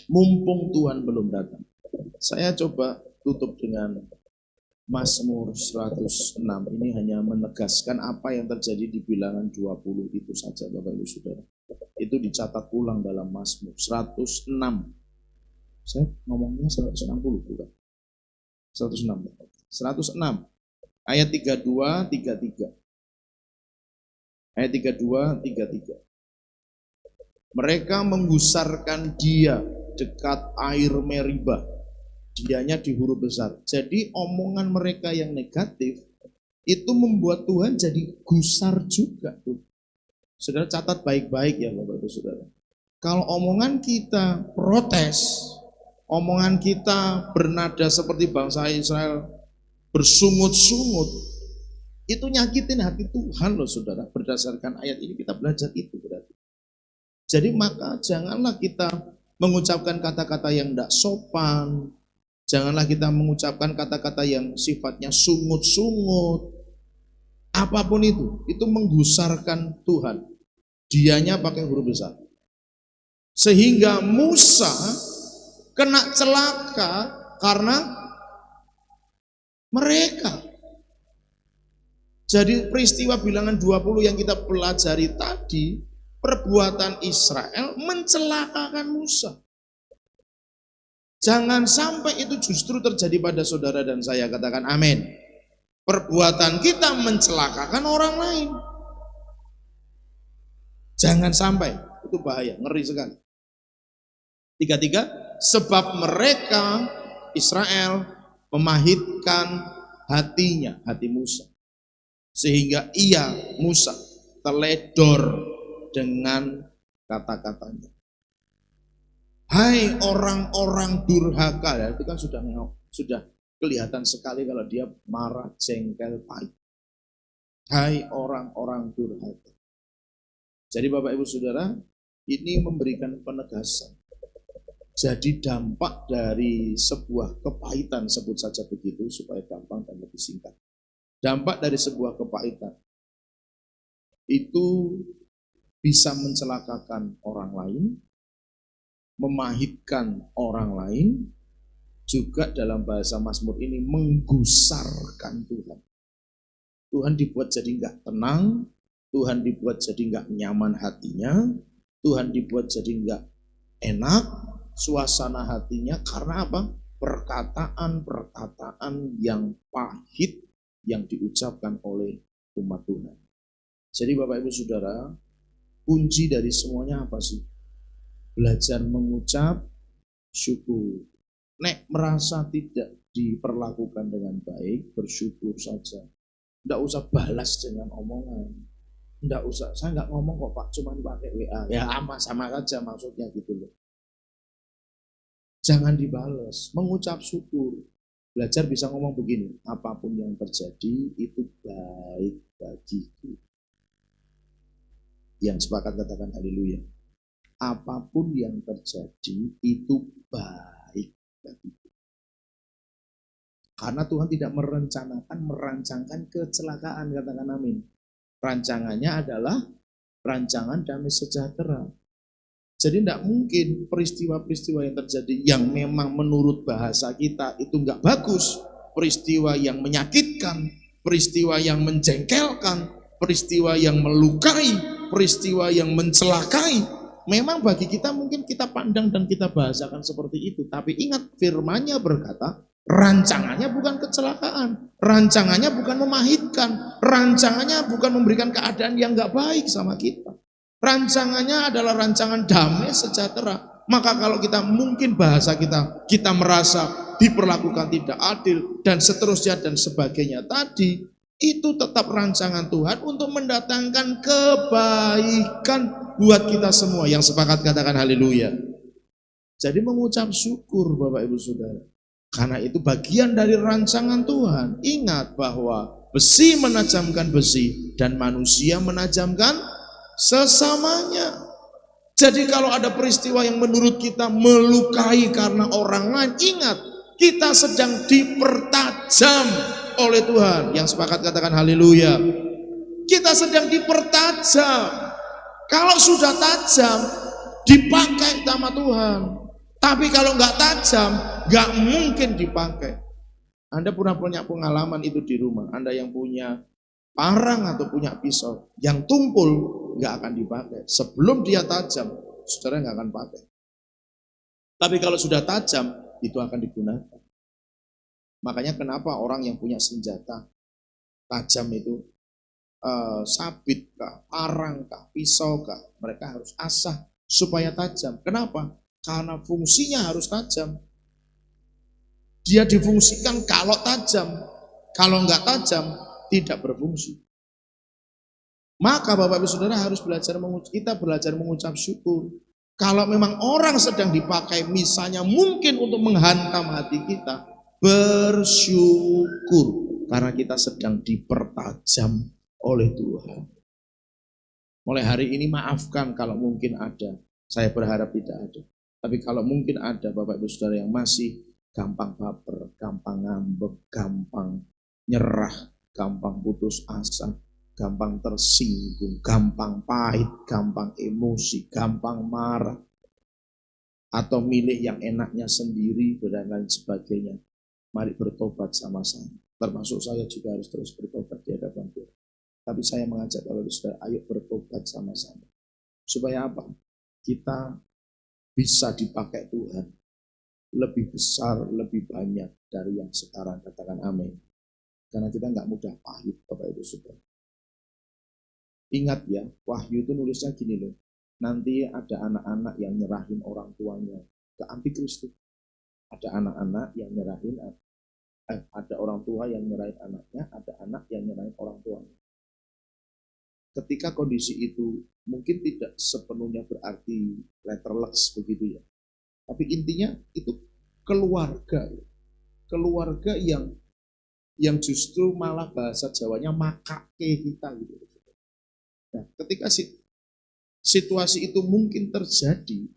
Mumpung Tuhan belum datang. Saya coba tutup dengan Mazmur 106. Ini hanya menegaskan apa yang terjadi di bilangan 20 itu saja Bapak Ibu Saudara. Itu dicatat ulang dalam Mazmur 106. Saya ngomongnya 160 bukan? 106. 106 ayat 32, 33. Ayat 32, 33. Mereka menggusarkan dia dekat air Meribah. Dianya di huruf besar. Jadi omongan mereka yang negatif itu membuat Tuhan jadi gusar juga tuh. Saudara catat baik-baik ya Bapak Ibu Saudara. Kalau omongan kita protes, omongan kita bernada seperti bangsa Israel bersungut-sungut, itu nyakitin hati Tuhan loh Saudara. Berdasarkan ayat ini kita belajar itu berarti. Jadi maka janganlah kita mengucapkan kata-kata yang tidak sopan, janganlah kita mengucapkan kata-kata yang sifatnya sungut-sungut. Apapun itu menggusarkan Tuhan. Dianya pakai huruf besar. Sehingga Musa kena celaka karena mereka. Jadi peristiwa bilangan 20 yang kita pelajari tadi, perbuatan Israel mencelakakan Musa. Jangan sampai itu justru terjadi pada saudara dan saya, katakan amin. Perbuatan kita mencelakakan orang lain. Jangan sampai, itu bahaya, ngeri sekali. 33, sebab mereka Israel memahitkan hatinya, hati Musa. Sehingga ia, Musa, teledor dengan kata-katanya. Hai orang-orang durhaka, ya, itu kan sudah kelihatan sekali kalau dia marah, jengkel, pahit. Hai orang-orang durhaka. Jadi Bapak Ibu Saudara, ini memberikan penegasan. Jadi dampak dari sebuah kepahitan, sebut saja begitu supaya gampang dan lebih singkat. Dampak dari sebuah kepahitan itu bisa mencelakakan orang lain, memahitkan orang lain, juga dalam bahasa Mazmur ini menggusarkan Tuhan. Tuhan dibuat jadi nggak tenang, Tuhan dibuat jadi nggak nyaman hatinya, Tuhan dibuat jadi nggak enak suasana hatinya karena apa? Perkataan-perkataan yang pahit yang diucapkan oleh umat Tuhan. Jadi Bapak Ibu Saudara, kunci dari semuanya apa sih? Belajar mengucap syukur. Nek merasa tidak diperlakukan dengan baik, bersyukur saja. Tidak usah balas dengan omongan. Tidak usah, saya nggak ngomong kok Pak, cuma pakai WA. Ya sama saja maksudnya gitu loh. Jangan dibalas, mengucap syukur. Belajar bisa ngomong begini, apapun yang terjadi itu baik bagiku. Yang sepakat katakan haleluya. Apapun yang terjadi itu baik bagiku. Karena Tuhan tidak merancangkan kecelakaan, katakan amin. Rancangannya adalah rancangan damai sejahtera. Jadi tidak mungkin peristiwa-peristiwa yang terjadi yang memang menurut bahasa kita itu enggak bagus, peristiwa yang menyakitkan, peristiwa yang menjengkelkan, peristiwa yang melukai, peristiwa yang mencelakai, memang bagi kita mungkin kita pandang dan kita bahasakan seperti itu. Tapi ingat firman-Nya berkata, rancangannya bukan kecelakaan, rancangannya bukan memahitkan, rancangannya bukan memberikan keadaan yang enggak baik sama kita. Rancangannya adalah rancangan damai sejahtera. Maka kalau kita mungkin bahasa kita merasa diperlakukan tidak adil dan seterusnya dan sebagainya tadi, itu tetap rancangan Tuhan untuk mendatangkan kebaikan buat kita semua. Yang sepakat katakan haleluya. Jadi mengucap syukur Bapak Ibu Saudara. Karena itu bagian dari rancangan Tuhan. Ingat bahwa Besi menajamkan besi dan manusia menajamkan sesamanya. Jadi kalau ada peristiwa yang menurut kita melukai karena orang lain, ingat kita sedang dipertajam oleh Tuhan. Yang sepakat katakan haleluya. Kita sedang dipertajam. Kalau sudah tajam, dipakai sama Tuhan. Tapi kalau nggak tajam, nggak mungkin dipakai. Anda pernah punya pengalaman itu di rumah. Anda yang punya parang atau punya pisau, yang tumpul nggak akan dipakai. Sebelum dia tajam, saudara nggak akan pakai. Tapi kalau sudah tajam, itu akan digunakan. Makanya kenapa orang yang punya senjata tajam itu, sabit kah, parang kah, pisau kah, mereka harus asah supaya tajam. Kenapa? Karena fungsinya harus tajam. Dia difungsikan kalau tajam. Kalau nggak tajam, tidak berfungsi. Maka Bapak Ibu Saudara harus kita belajar mengucap syukur. Kalau memang orang sedang dipakai misalnya mungkin untuk menghantam hati kita, bersyukur karena kita sedang dipertajam oleh Tuhan. Mulai hari ini maafkan kalau mungkin ada. Saya berharap tidak ada. Tapi kalau mungkin ada Bapak Ibu Saudara yang masih gampang baper, gampang ngambek, gampang nyerah, gampang putus asa, gampang tersinggung, gampang pahit, gampang emosi, gampang marah, atau milik yang enaknya sendiri dan lain sebagainya. Mari bertobat sama-sama. Termasuk saya juga harus terus bertobat di hadapan Tuhan. Tapi saya mengajak Bapak Ibu Saudara, ayo bertobat sama-sama. Supaya apa? Kita bisa dipakai Tuhan lebih besar, lebih banyak dari yang sekarang. Katakan amin. Karena kita nggak mudah pahit, Bapak Ibu Saudara. Ingat ya, Wahyu itu nulisnya gini loh. Nanti ada anak-anak yang nyerahin orang tuanya ke antikristus. Ada anak-anak yang nyerahin, ada orang tua yang nyerahin anaknya, ada anak yang nyerahin orang tuanya. Ketika kondisi itu mungkin tidak sepenuhnya berarti letterless begitu ya. Tapi intinya itu keluarga yang justru malah bahasa Jawanya makake kita gitu. Nah, ketika situasi itu mungkin terjadi,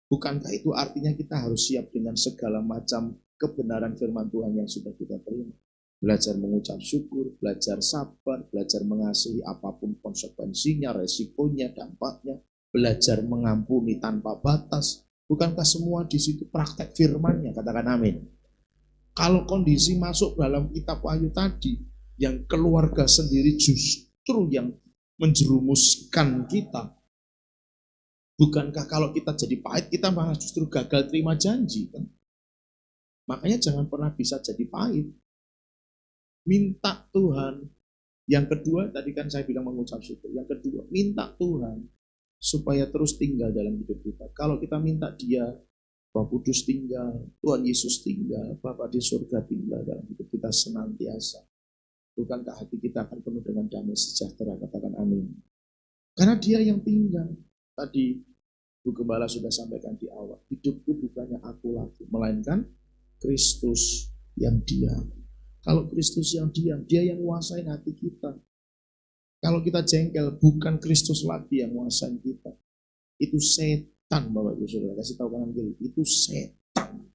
bukankah itu artinya kita harus siap dengan segala macam kebenaran firman Tuhan yang sudah kita terima? Belajar mengucap syukur, belajar sabar, belajar mengasihi apapun konsekuensinya, resikonya, dampaknya, belajar mengampuni tanpa batas. Bukankah semua di situ praktek firman-Nya? Katakan amin. Kalau kondisi masuk dalam kitab Wahyu tadi, yang keluarga sendiri justru yang menjerumuskan kita. Bukankah kalau kita jadi pahit, kita malah justru gagal terima janji? Kan? Makanya jangan pernah bisa jadi pahit. Minta Tuhan. Yang kedua, tadi kan saya bilang mengucap syukur. Yang kedua, minta Tuhan supaya terus tinggal dalam hidup kita. Kalau kita minta Dia, Roh Kudus tinggal, Tuhan Yesus tinggal, Bapa di surga tinggal dalam hidup kita senantiasa. Bukankah hati kita akan penuh dengan damai sejahtera? Katakan amin. Karena Dia yang tinggal. Tadi Bu Gembala sudah sampaikan di awal, hidupku bukannya aku lagi, melainkan Kristus yang diam. Kalau Kristus yang diam, Dia yang menguasai hati kita. Kalau kita jengkel, bukan Kristus lagi yang menguasai kita. Itu setan, Bapak Ibu Saudara. Kasih tahu kanan kiri, itu setan.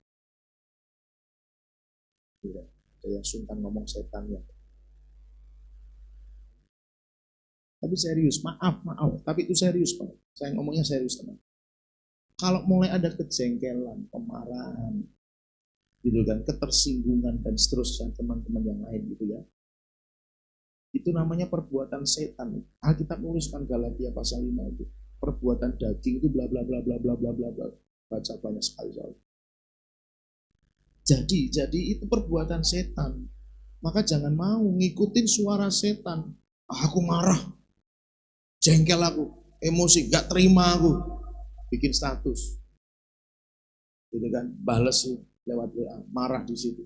Ada yang sungkan ngomong setan ya. Tapi serius, maaf. Tapi itu serius, Pak. Saya ngomongnya serius, teman. Kalau mulai ada kejengkelan, kemarahan, gitu kan, ketersinggungan dan seterusnya teman-teman yang lain gitu ya. Itu namanya perbuatan setan. Alkitab menuliskan Galatia pasal 5 itu. Perbuatan daging itu bla bla bla bla bla bla bla bla. Baca banyak sekali soal. Jadi itu perbuatan setan. Maka jangan mau ngikutin suara setan. Aku marah. Jengkel aku, emosi, gak terima aku. Bikin status. Gitu kan, bales lewat WA, marah di situ.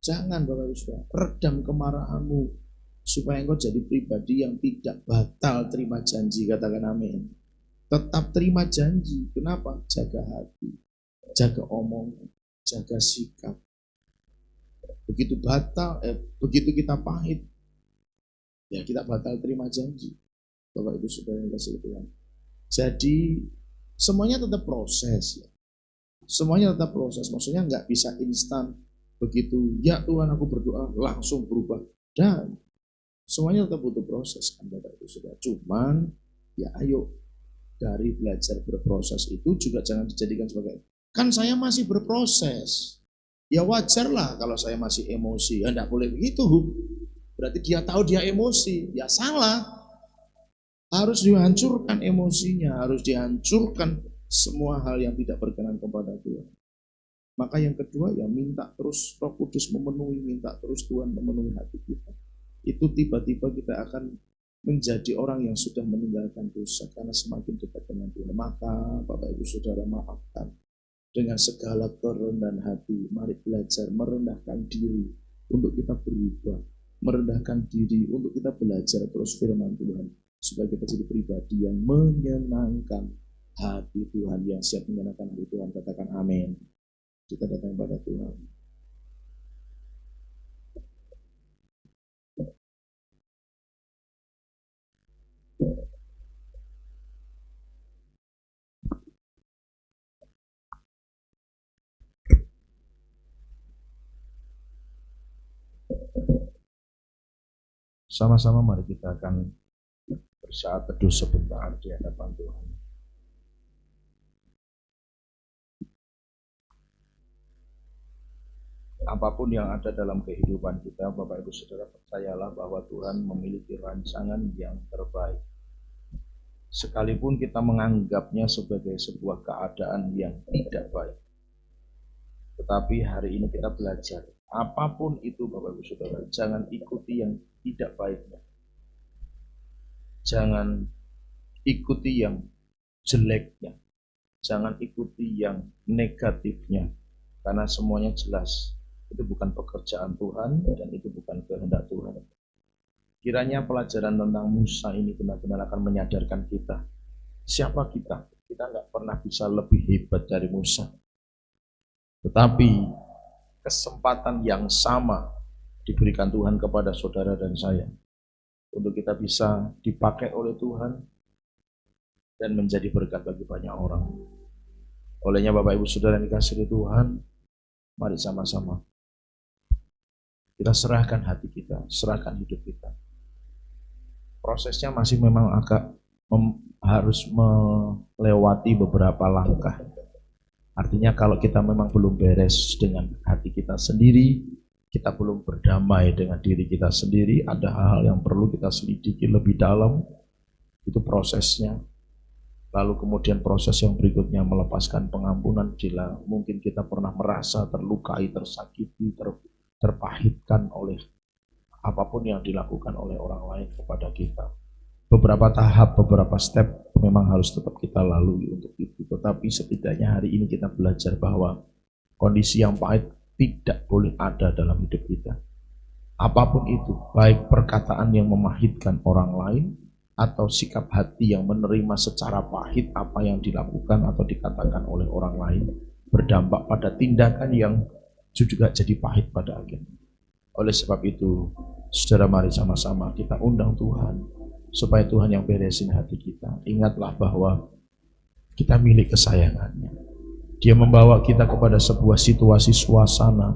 Jangan Bapak Ibu Saudara, redam kemarahanmu. Supaya engkau jadi pribadi yang tidak batal terima janji. Katakan amin. Tetap terima janji. Kenapa? Jaga hati, jaga omongan, jaga sikap. Begitu batal, begitu kita pahit, ya kita bakal terima janji. Bapak Ibu Saudara yang kasih Tuhan. Jadi semuanya tetap proses ya. Semuanya tetap proses, maksudnya nggak bisa instan begitu, ya Tuhan aku berdoa langsung berubah. Dan semuanya tetap butuh proses kan Bapak Ibu Saudara. Cuman ya ayo dari belajar berproses itu juga jangan dijadikan sebagai, kan saya masih berproses. Ya wajarlah kalau saya masih emosi, ya enggak boleh begitu. Berarti dia tahu dia emosi, ya salah. Harus dihancurkan emosinya, harus dihancurkan semua hal yang tidak berkenan kepada Tuhan. Maka yang kedua ya minta terus Roh Kudus memenuhi, minta terus Tuhan memenuhi hati kita. Itu tiba-tiba kita akan menjadi orang yang sudah meninggalkan dosa karena semakin dekat dengan Tuhan. Maka Bapak Ibu Saudara maafkan dengan segala kerendahan hati. Mari belajar merendahkan diri untuk kita berubah, merendahkan diri untuk kita belajar terus firman Tuhan, supaya kita jadi pribadi yang menyenangkan hati Tuhan, yang siap menyenangkan hati Tuhan. Katakan amin. Kita datang pada Tuhan. Sama-sama mari kita akan bersaat teduh sebentar di hadapan Tuhan. Apapun yang ada dalam kehidupan kita, Bapak Ibu Saudara, percayalah bahwa Tuhan memiliki rancangan yang terbaik. Sekalipun kita menganggapnya sebagai sebuah keadaan yang tidak baik. Tetapi hari ini kita belajar, apapun itu Bapak Ibu Saudara, jangan ikuti yang tidak baiknya. Jangan ikuti yang jeleknya. Jangan ikuti yang negatifnya. Karena semuanya jelas, itu bukan pekerjaan Tuhan dan itu bukan kehendak Tuhan. Kiranya pelajaran tentang Musa ini benar-benar akan menyadarkan kita. Siapa kita? Kita nggak pernah bisa lebih hebat dari Musa. Tetapi kesempatan yang sama diberikan Tuhan kepada saudara dan saya. Untuk kita bisa dipakai oleh Tuhan dan menjadi berkat bagi banyak orang. Olehnya Bapak Ibu Saudara yang dikasihi Tuhan, mari sama-sama kita serahkan hati kita, serahkan hidup kita. Prosesnya masih memang agak harus melewati beberapa langkah. Artinya kalau kita memang belum beres dengan hati kita sendiri, kita belum berdamai dengan diri kita sendiri, ada hal-hal yang perlu kita selidiki lebih dalam, itu prosesnya. Lalu kemudian proses yang berikutnya melepaskan pengampunan bila mungkin kita pernah merasa terlukai, tersakiti, terpahitkan oleh apapun yang dilakukan oleh orang lain kepada kita. Beberapa tahap, beberapa step memang harus tetap kita lalui untuk itu. Tetapi setidaknya hari ini kita belajar bahwa kondisi yang pahit tidak boleh ada dalam hidup kita. Apapun itu, baik perkataan yang memahitkan orang lain atau sikap hati yang menerima secara pahit apa yang dilakukan atau dikatakan oleh orang lain, berdampak pada tindakan yang juga jadi pahit pada akhirnya. Oleh sebab itu, saudara, mari sama-sama kita undang Tuhan supaya Tuhan yang beresin hati kita. Ingatlah bahwa kita milik kesayangannya. Dia membawa kita kepada sebuah situasi suasana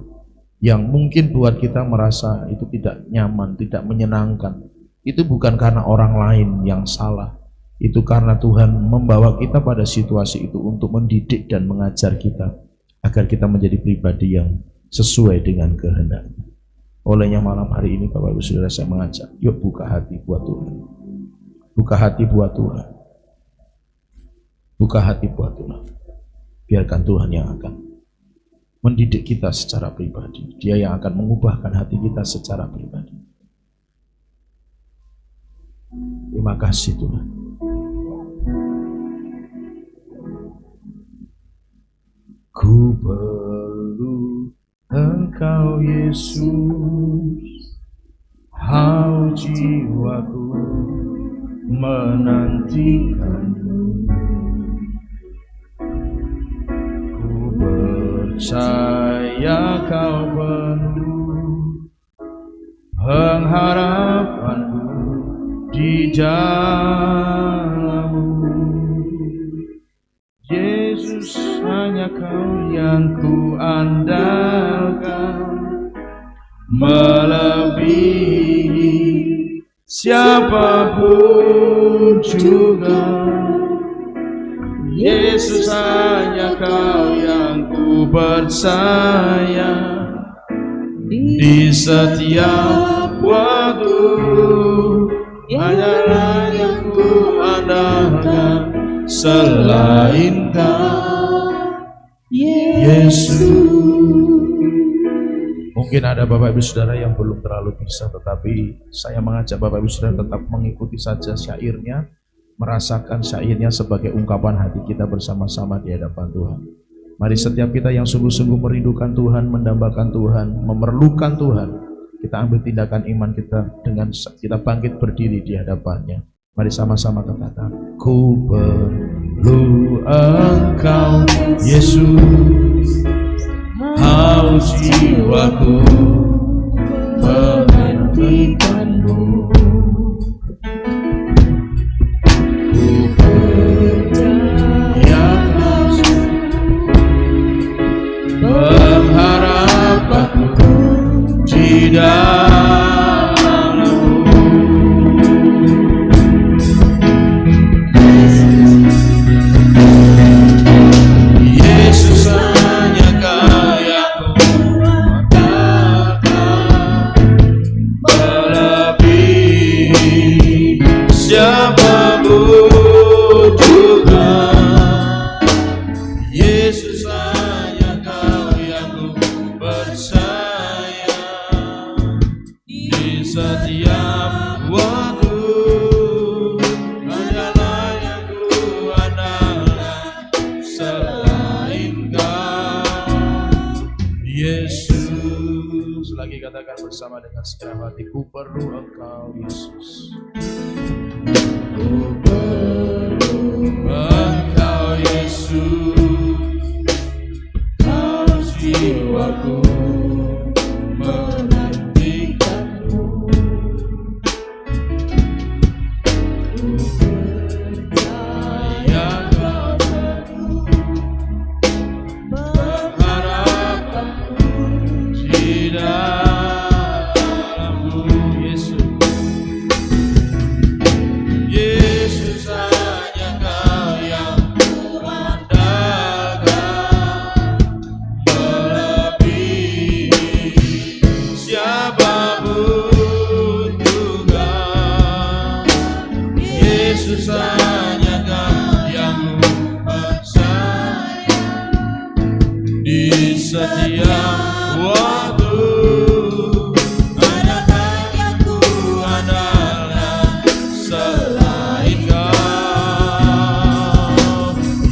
yang mungkin buat kita merasa itu tidak nyaman, tidak menyenangkan. Itu bukan karena orang lain yang salah. Itu karena Tuhan membawa kita pada situasi itu untuk mendidik dan mengajar kita agar kita menjadi pribadi yang sesuai dengan kehendaknya. Olehnya malam hari ini Bapak Ibu Saudara, saya mengajak, yuk buka hati buat Tuhan. Buka hati buat Tuhan. Buka hati buat Tuhan. Biarkan Tuhan yang akan mendidik kita secara pribadi. Dia yang akan mengubahkan hati kita secara pribadi. Terima kasih Tuhan. Ku perlu Engkau Yesus, haus jiwaku menantikanmu. Percaya kau penuh pengharapanku, jalanmu. Yesus, hanya Kau yang ku andalkan, melebihi siapapun juga. Yesus, hanya Kau yang ku percaya, di setiap waktu hanyalah yang ku andalkan, selain Kau, Yesus. Mungkin ada Bapak Ibu Saudara yang belum terlalu bisa, tetapi saya mengajak Bapak Ibu Saudara tetap mengikuti saja syairnya, merasakan syairnya sebagai ungkapan hati kita bersama-sama di hadapan Tuhan. Mari setiap kita yang sungguh-sungguh merindukan Tuhan, mendambakan Tuhan, memerlukan Tuhan, kita ambil tindakan iman kita dengan kita bangkit berdiri di hadapannya. Mari sama-sama katakan, ku perlu Engkau Yesus, haus jiwaku menantikanmu. Ku percaya pengharapanku di dalam-Mu. Yesus, hanya Kau yang ku andalkan, melebihi siapapun juga. Yesus, hanya Kau yang ku percaya, di setiap waktu hanyalah yang ku andalkan, selain Kau, Yesus. Lagi katakan bersama dengan segenap hati, ku perlu Engkau Yesus. Ku perlu Engkau Yesus, haus jiwaku menantikanmu. Ku percaya Kau teguh, pengharapanku di dalam-Mu. Yesus, Yesus, hanya Kau yang ku andalkan, melebihi siapapun juga. Yesus, hanya Kau yang ku percaya, di setiap waktu hanya Kau yang ku andalkan, selain Kau.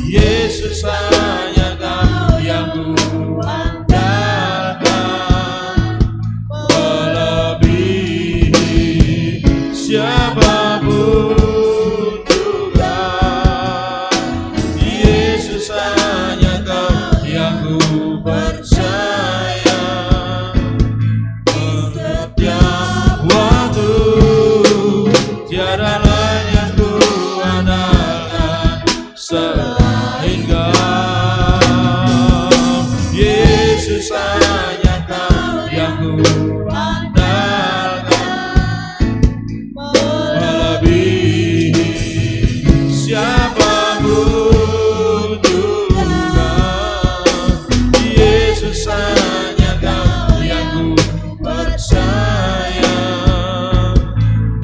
Yesus, hanya Kau yang ku andalkan, melebihi siapapun juga. Yesus, hanya Kau yang ku percaya, setiap waktu tiada lain yang ku andalkan, selain Kau. Yesus, hanya Kau yang ku andalkan, melebihi siapapun juga. Yesus, hanya Kau yang ku percaya,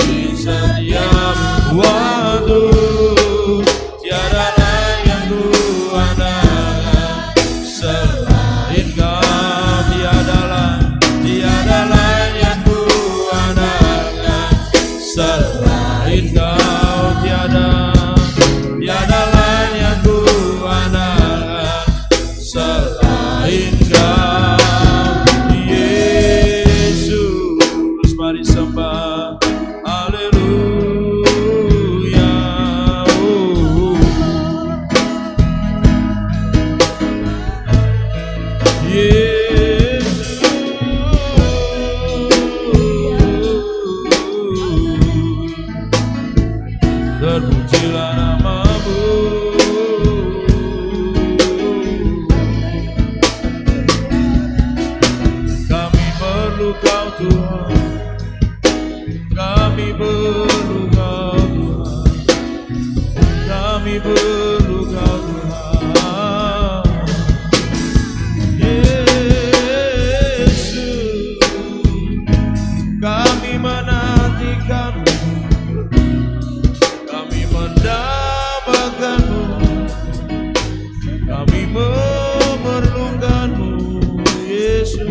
di setiap waktu tiada lain yang ku andalkan, selain Kau. Tiada lain yang ku andalkan, selain Kau. Tiada lain yang ku andalkan, selain Kau. Yesus, mari sembah, haleluya. Yesus, perlu Kau Tuhan, kami perlu Kau Tuhan, kami perlu Kau Tuhan. Yesus, kami menantikan, kami mendambakanmu, kami memerlukanmu, Yesus.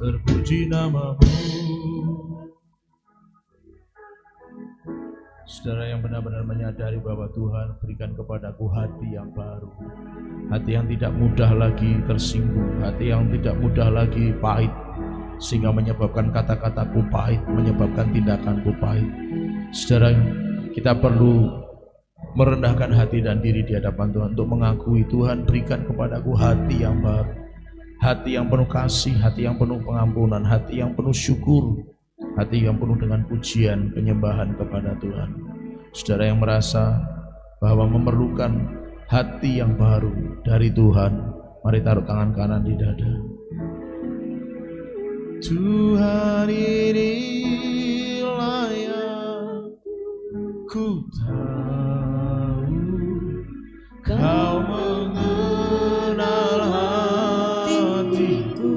Terpuji namamu. Saudara yang benar-benar menyadari bahwa Tuhan berikan kepadaku hati yang baru, hati yang tidak mudah lagi tersinggung, hati yang tidak mudah lagi pahit, sehingga menyebabkan kata-kataku pahit, menyebabkan tindakanku pahit. Saudara, kita perlu merendahkan hati dan diri di hadapan Tuhan untuk mengakui, Tuhan berikan kepadaku hati yang baru, hati yang penuh kasih, hati yang penuh pengampunan, hati yang penuh syukur, hati yang penuh dengan pujian, penyembahan kepada Tuhan. Saudara yang merasa bahwa memerlukan hati yang baru dari Tuhan, mari taruh tangan kanan di dada. Tuhan, inilah yang ku tahu, Kau mengenal hatiku,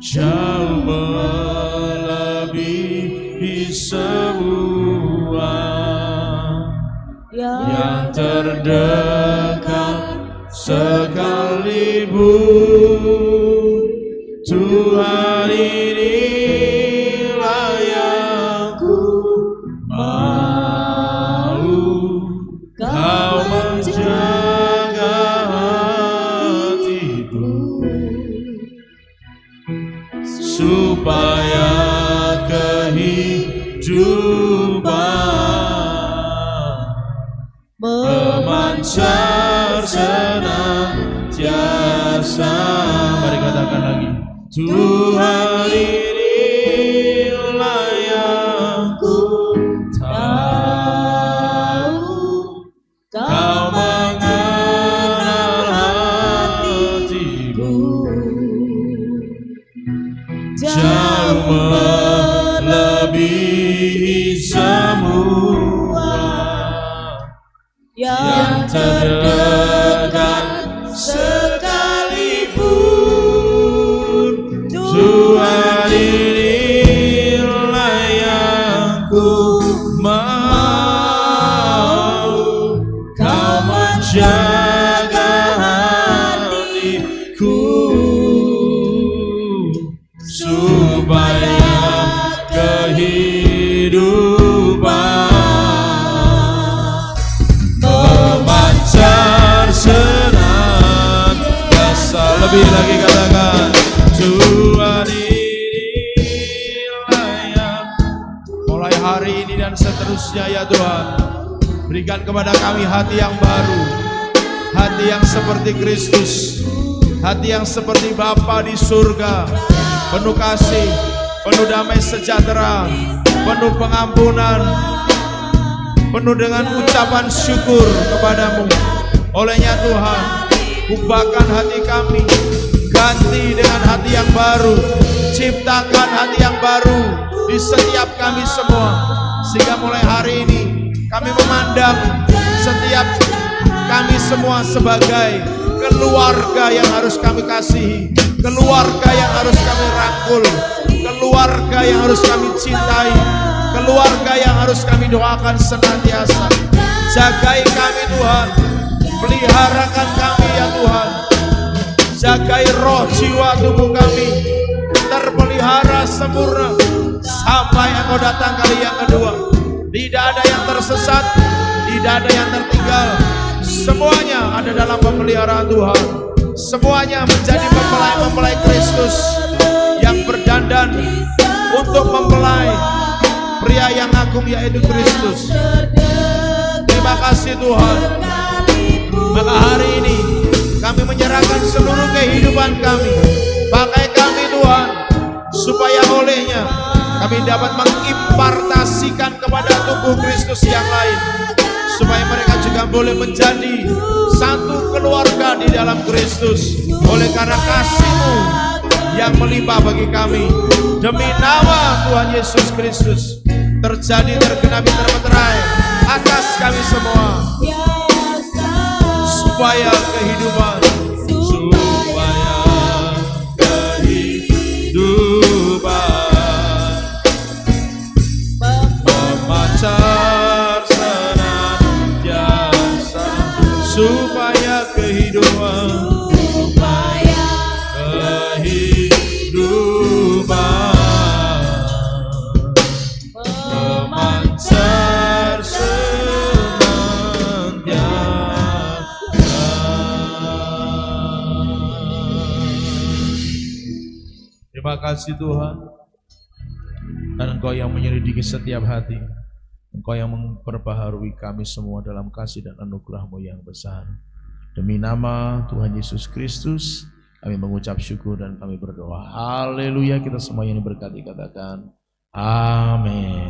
jauh melebihi semua yang terdekat sekalipun. Tuhan, inilah yang ku mau, Kau menjaga hatiku, supaya kehidupan memancar senantiasa. Mari katakan lagi. Tuhan, inilah yang ku tahu, Kau mengenal hatiku, jauh melebihi semua yang terdekat sekalipun. Tuhan, inilah yang ku mau, Kau menjaga hatiku, supaya kehidupan memancar senantiasa. Lebih lagi katakan, Tuhan, inilah yang mulai hari ini dan seterusnya ya Tuhan, berikan kepada kami hati yang baru, hati yang seperti Kristus, hati yang seperti Bapa di surga, penuh kasih, penuh damai sejahtera, penuh pengampunan, penuh dengan ucapan syukur kepadamu. Olehnya Tuhan, ubahkan hati kami, ganti dengan hati yang baru, ciptakan hati yang baru di setiap kami semua, sehingga mulai hari ini kami memandang setiap kami semua sebagai keluarga yang harus kami kasihi, keluarga yang harus kami rangkul, keluarga keluarga yang harus kami cintai, keluarga yang harus kami doakan senantiasa. Jagai kami Tuhan, peliharakan kami ya Tuhan. Jagai roh jiwa tubuh kami terpelihara sempurna sampai Engkau datang kali yang kedua. Tidak ada yang tersesat, tidak ada yang tertinggal. Semuanya ada dalam pemeliharaan Tuhan. Semuanya menjadi mempelai-mempelai Kristus yang berdandan untuk mempelai pria yang agung, yaitu Kristus. Terima kasih Tuhan. Maka hari ini kami menyerahkan seluruh kehidupan kami. Pakai kami Tuhan, supaya olehnya kami dapat mengimpartasikan kepada tubuh Kristus yang lain, supaya mereka juga boleh menjadi satu keluarga di dalam Kristus. Oleh karena kasih-Mu yang melimpah bagi kami, demi nama Tuhan Yesus Kristus, terjadi, tergenapi, termeterai atas kami semua, supaya kehidupan memancar senantiasa, supaya kehidupan memancar senantiasa. Terima kasih Tuhan. Dan Engkau yang menyelidiki setiap hati, Engkau yang memperbaharui kami semua dalam kasih dan anugerah-Mu yang besar. Demi nama Tuhan Yesus Kristus, kami mengucap syukur dan kami berdoa. Haleluya, kita semua yang diberkati katakan amin.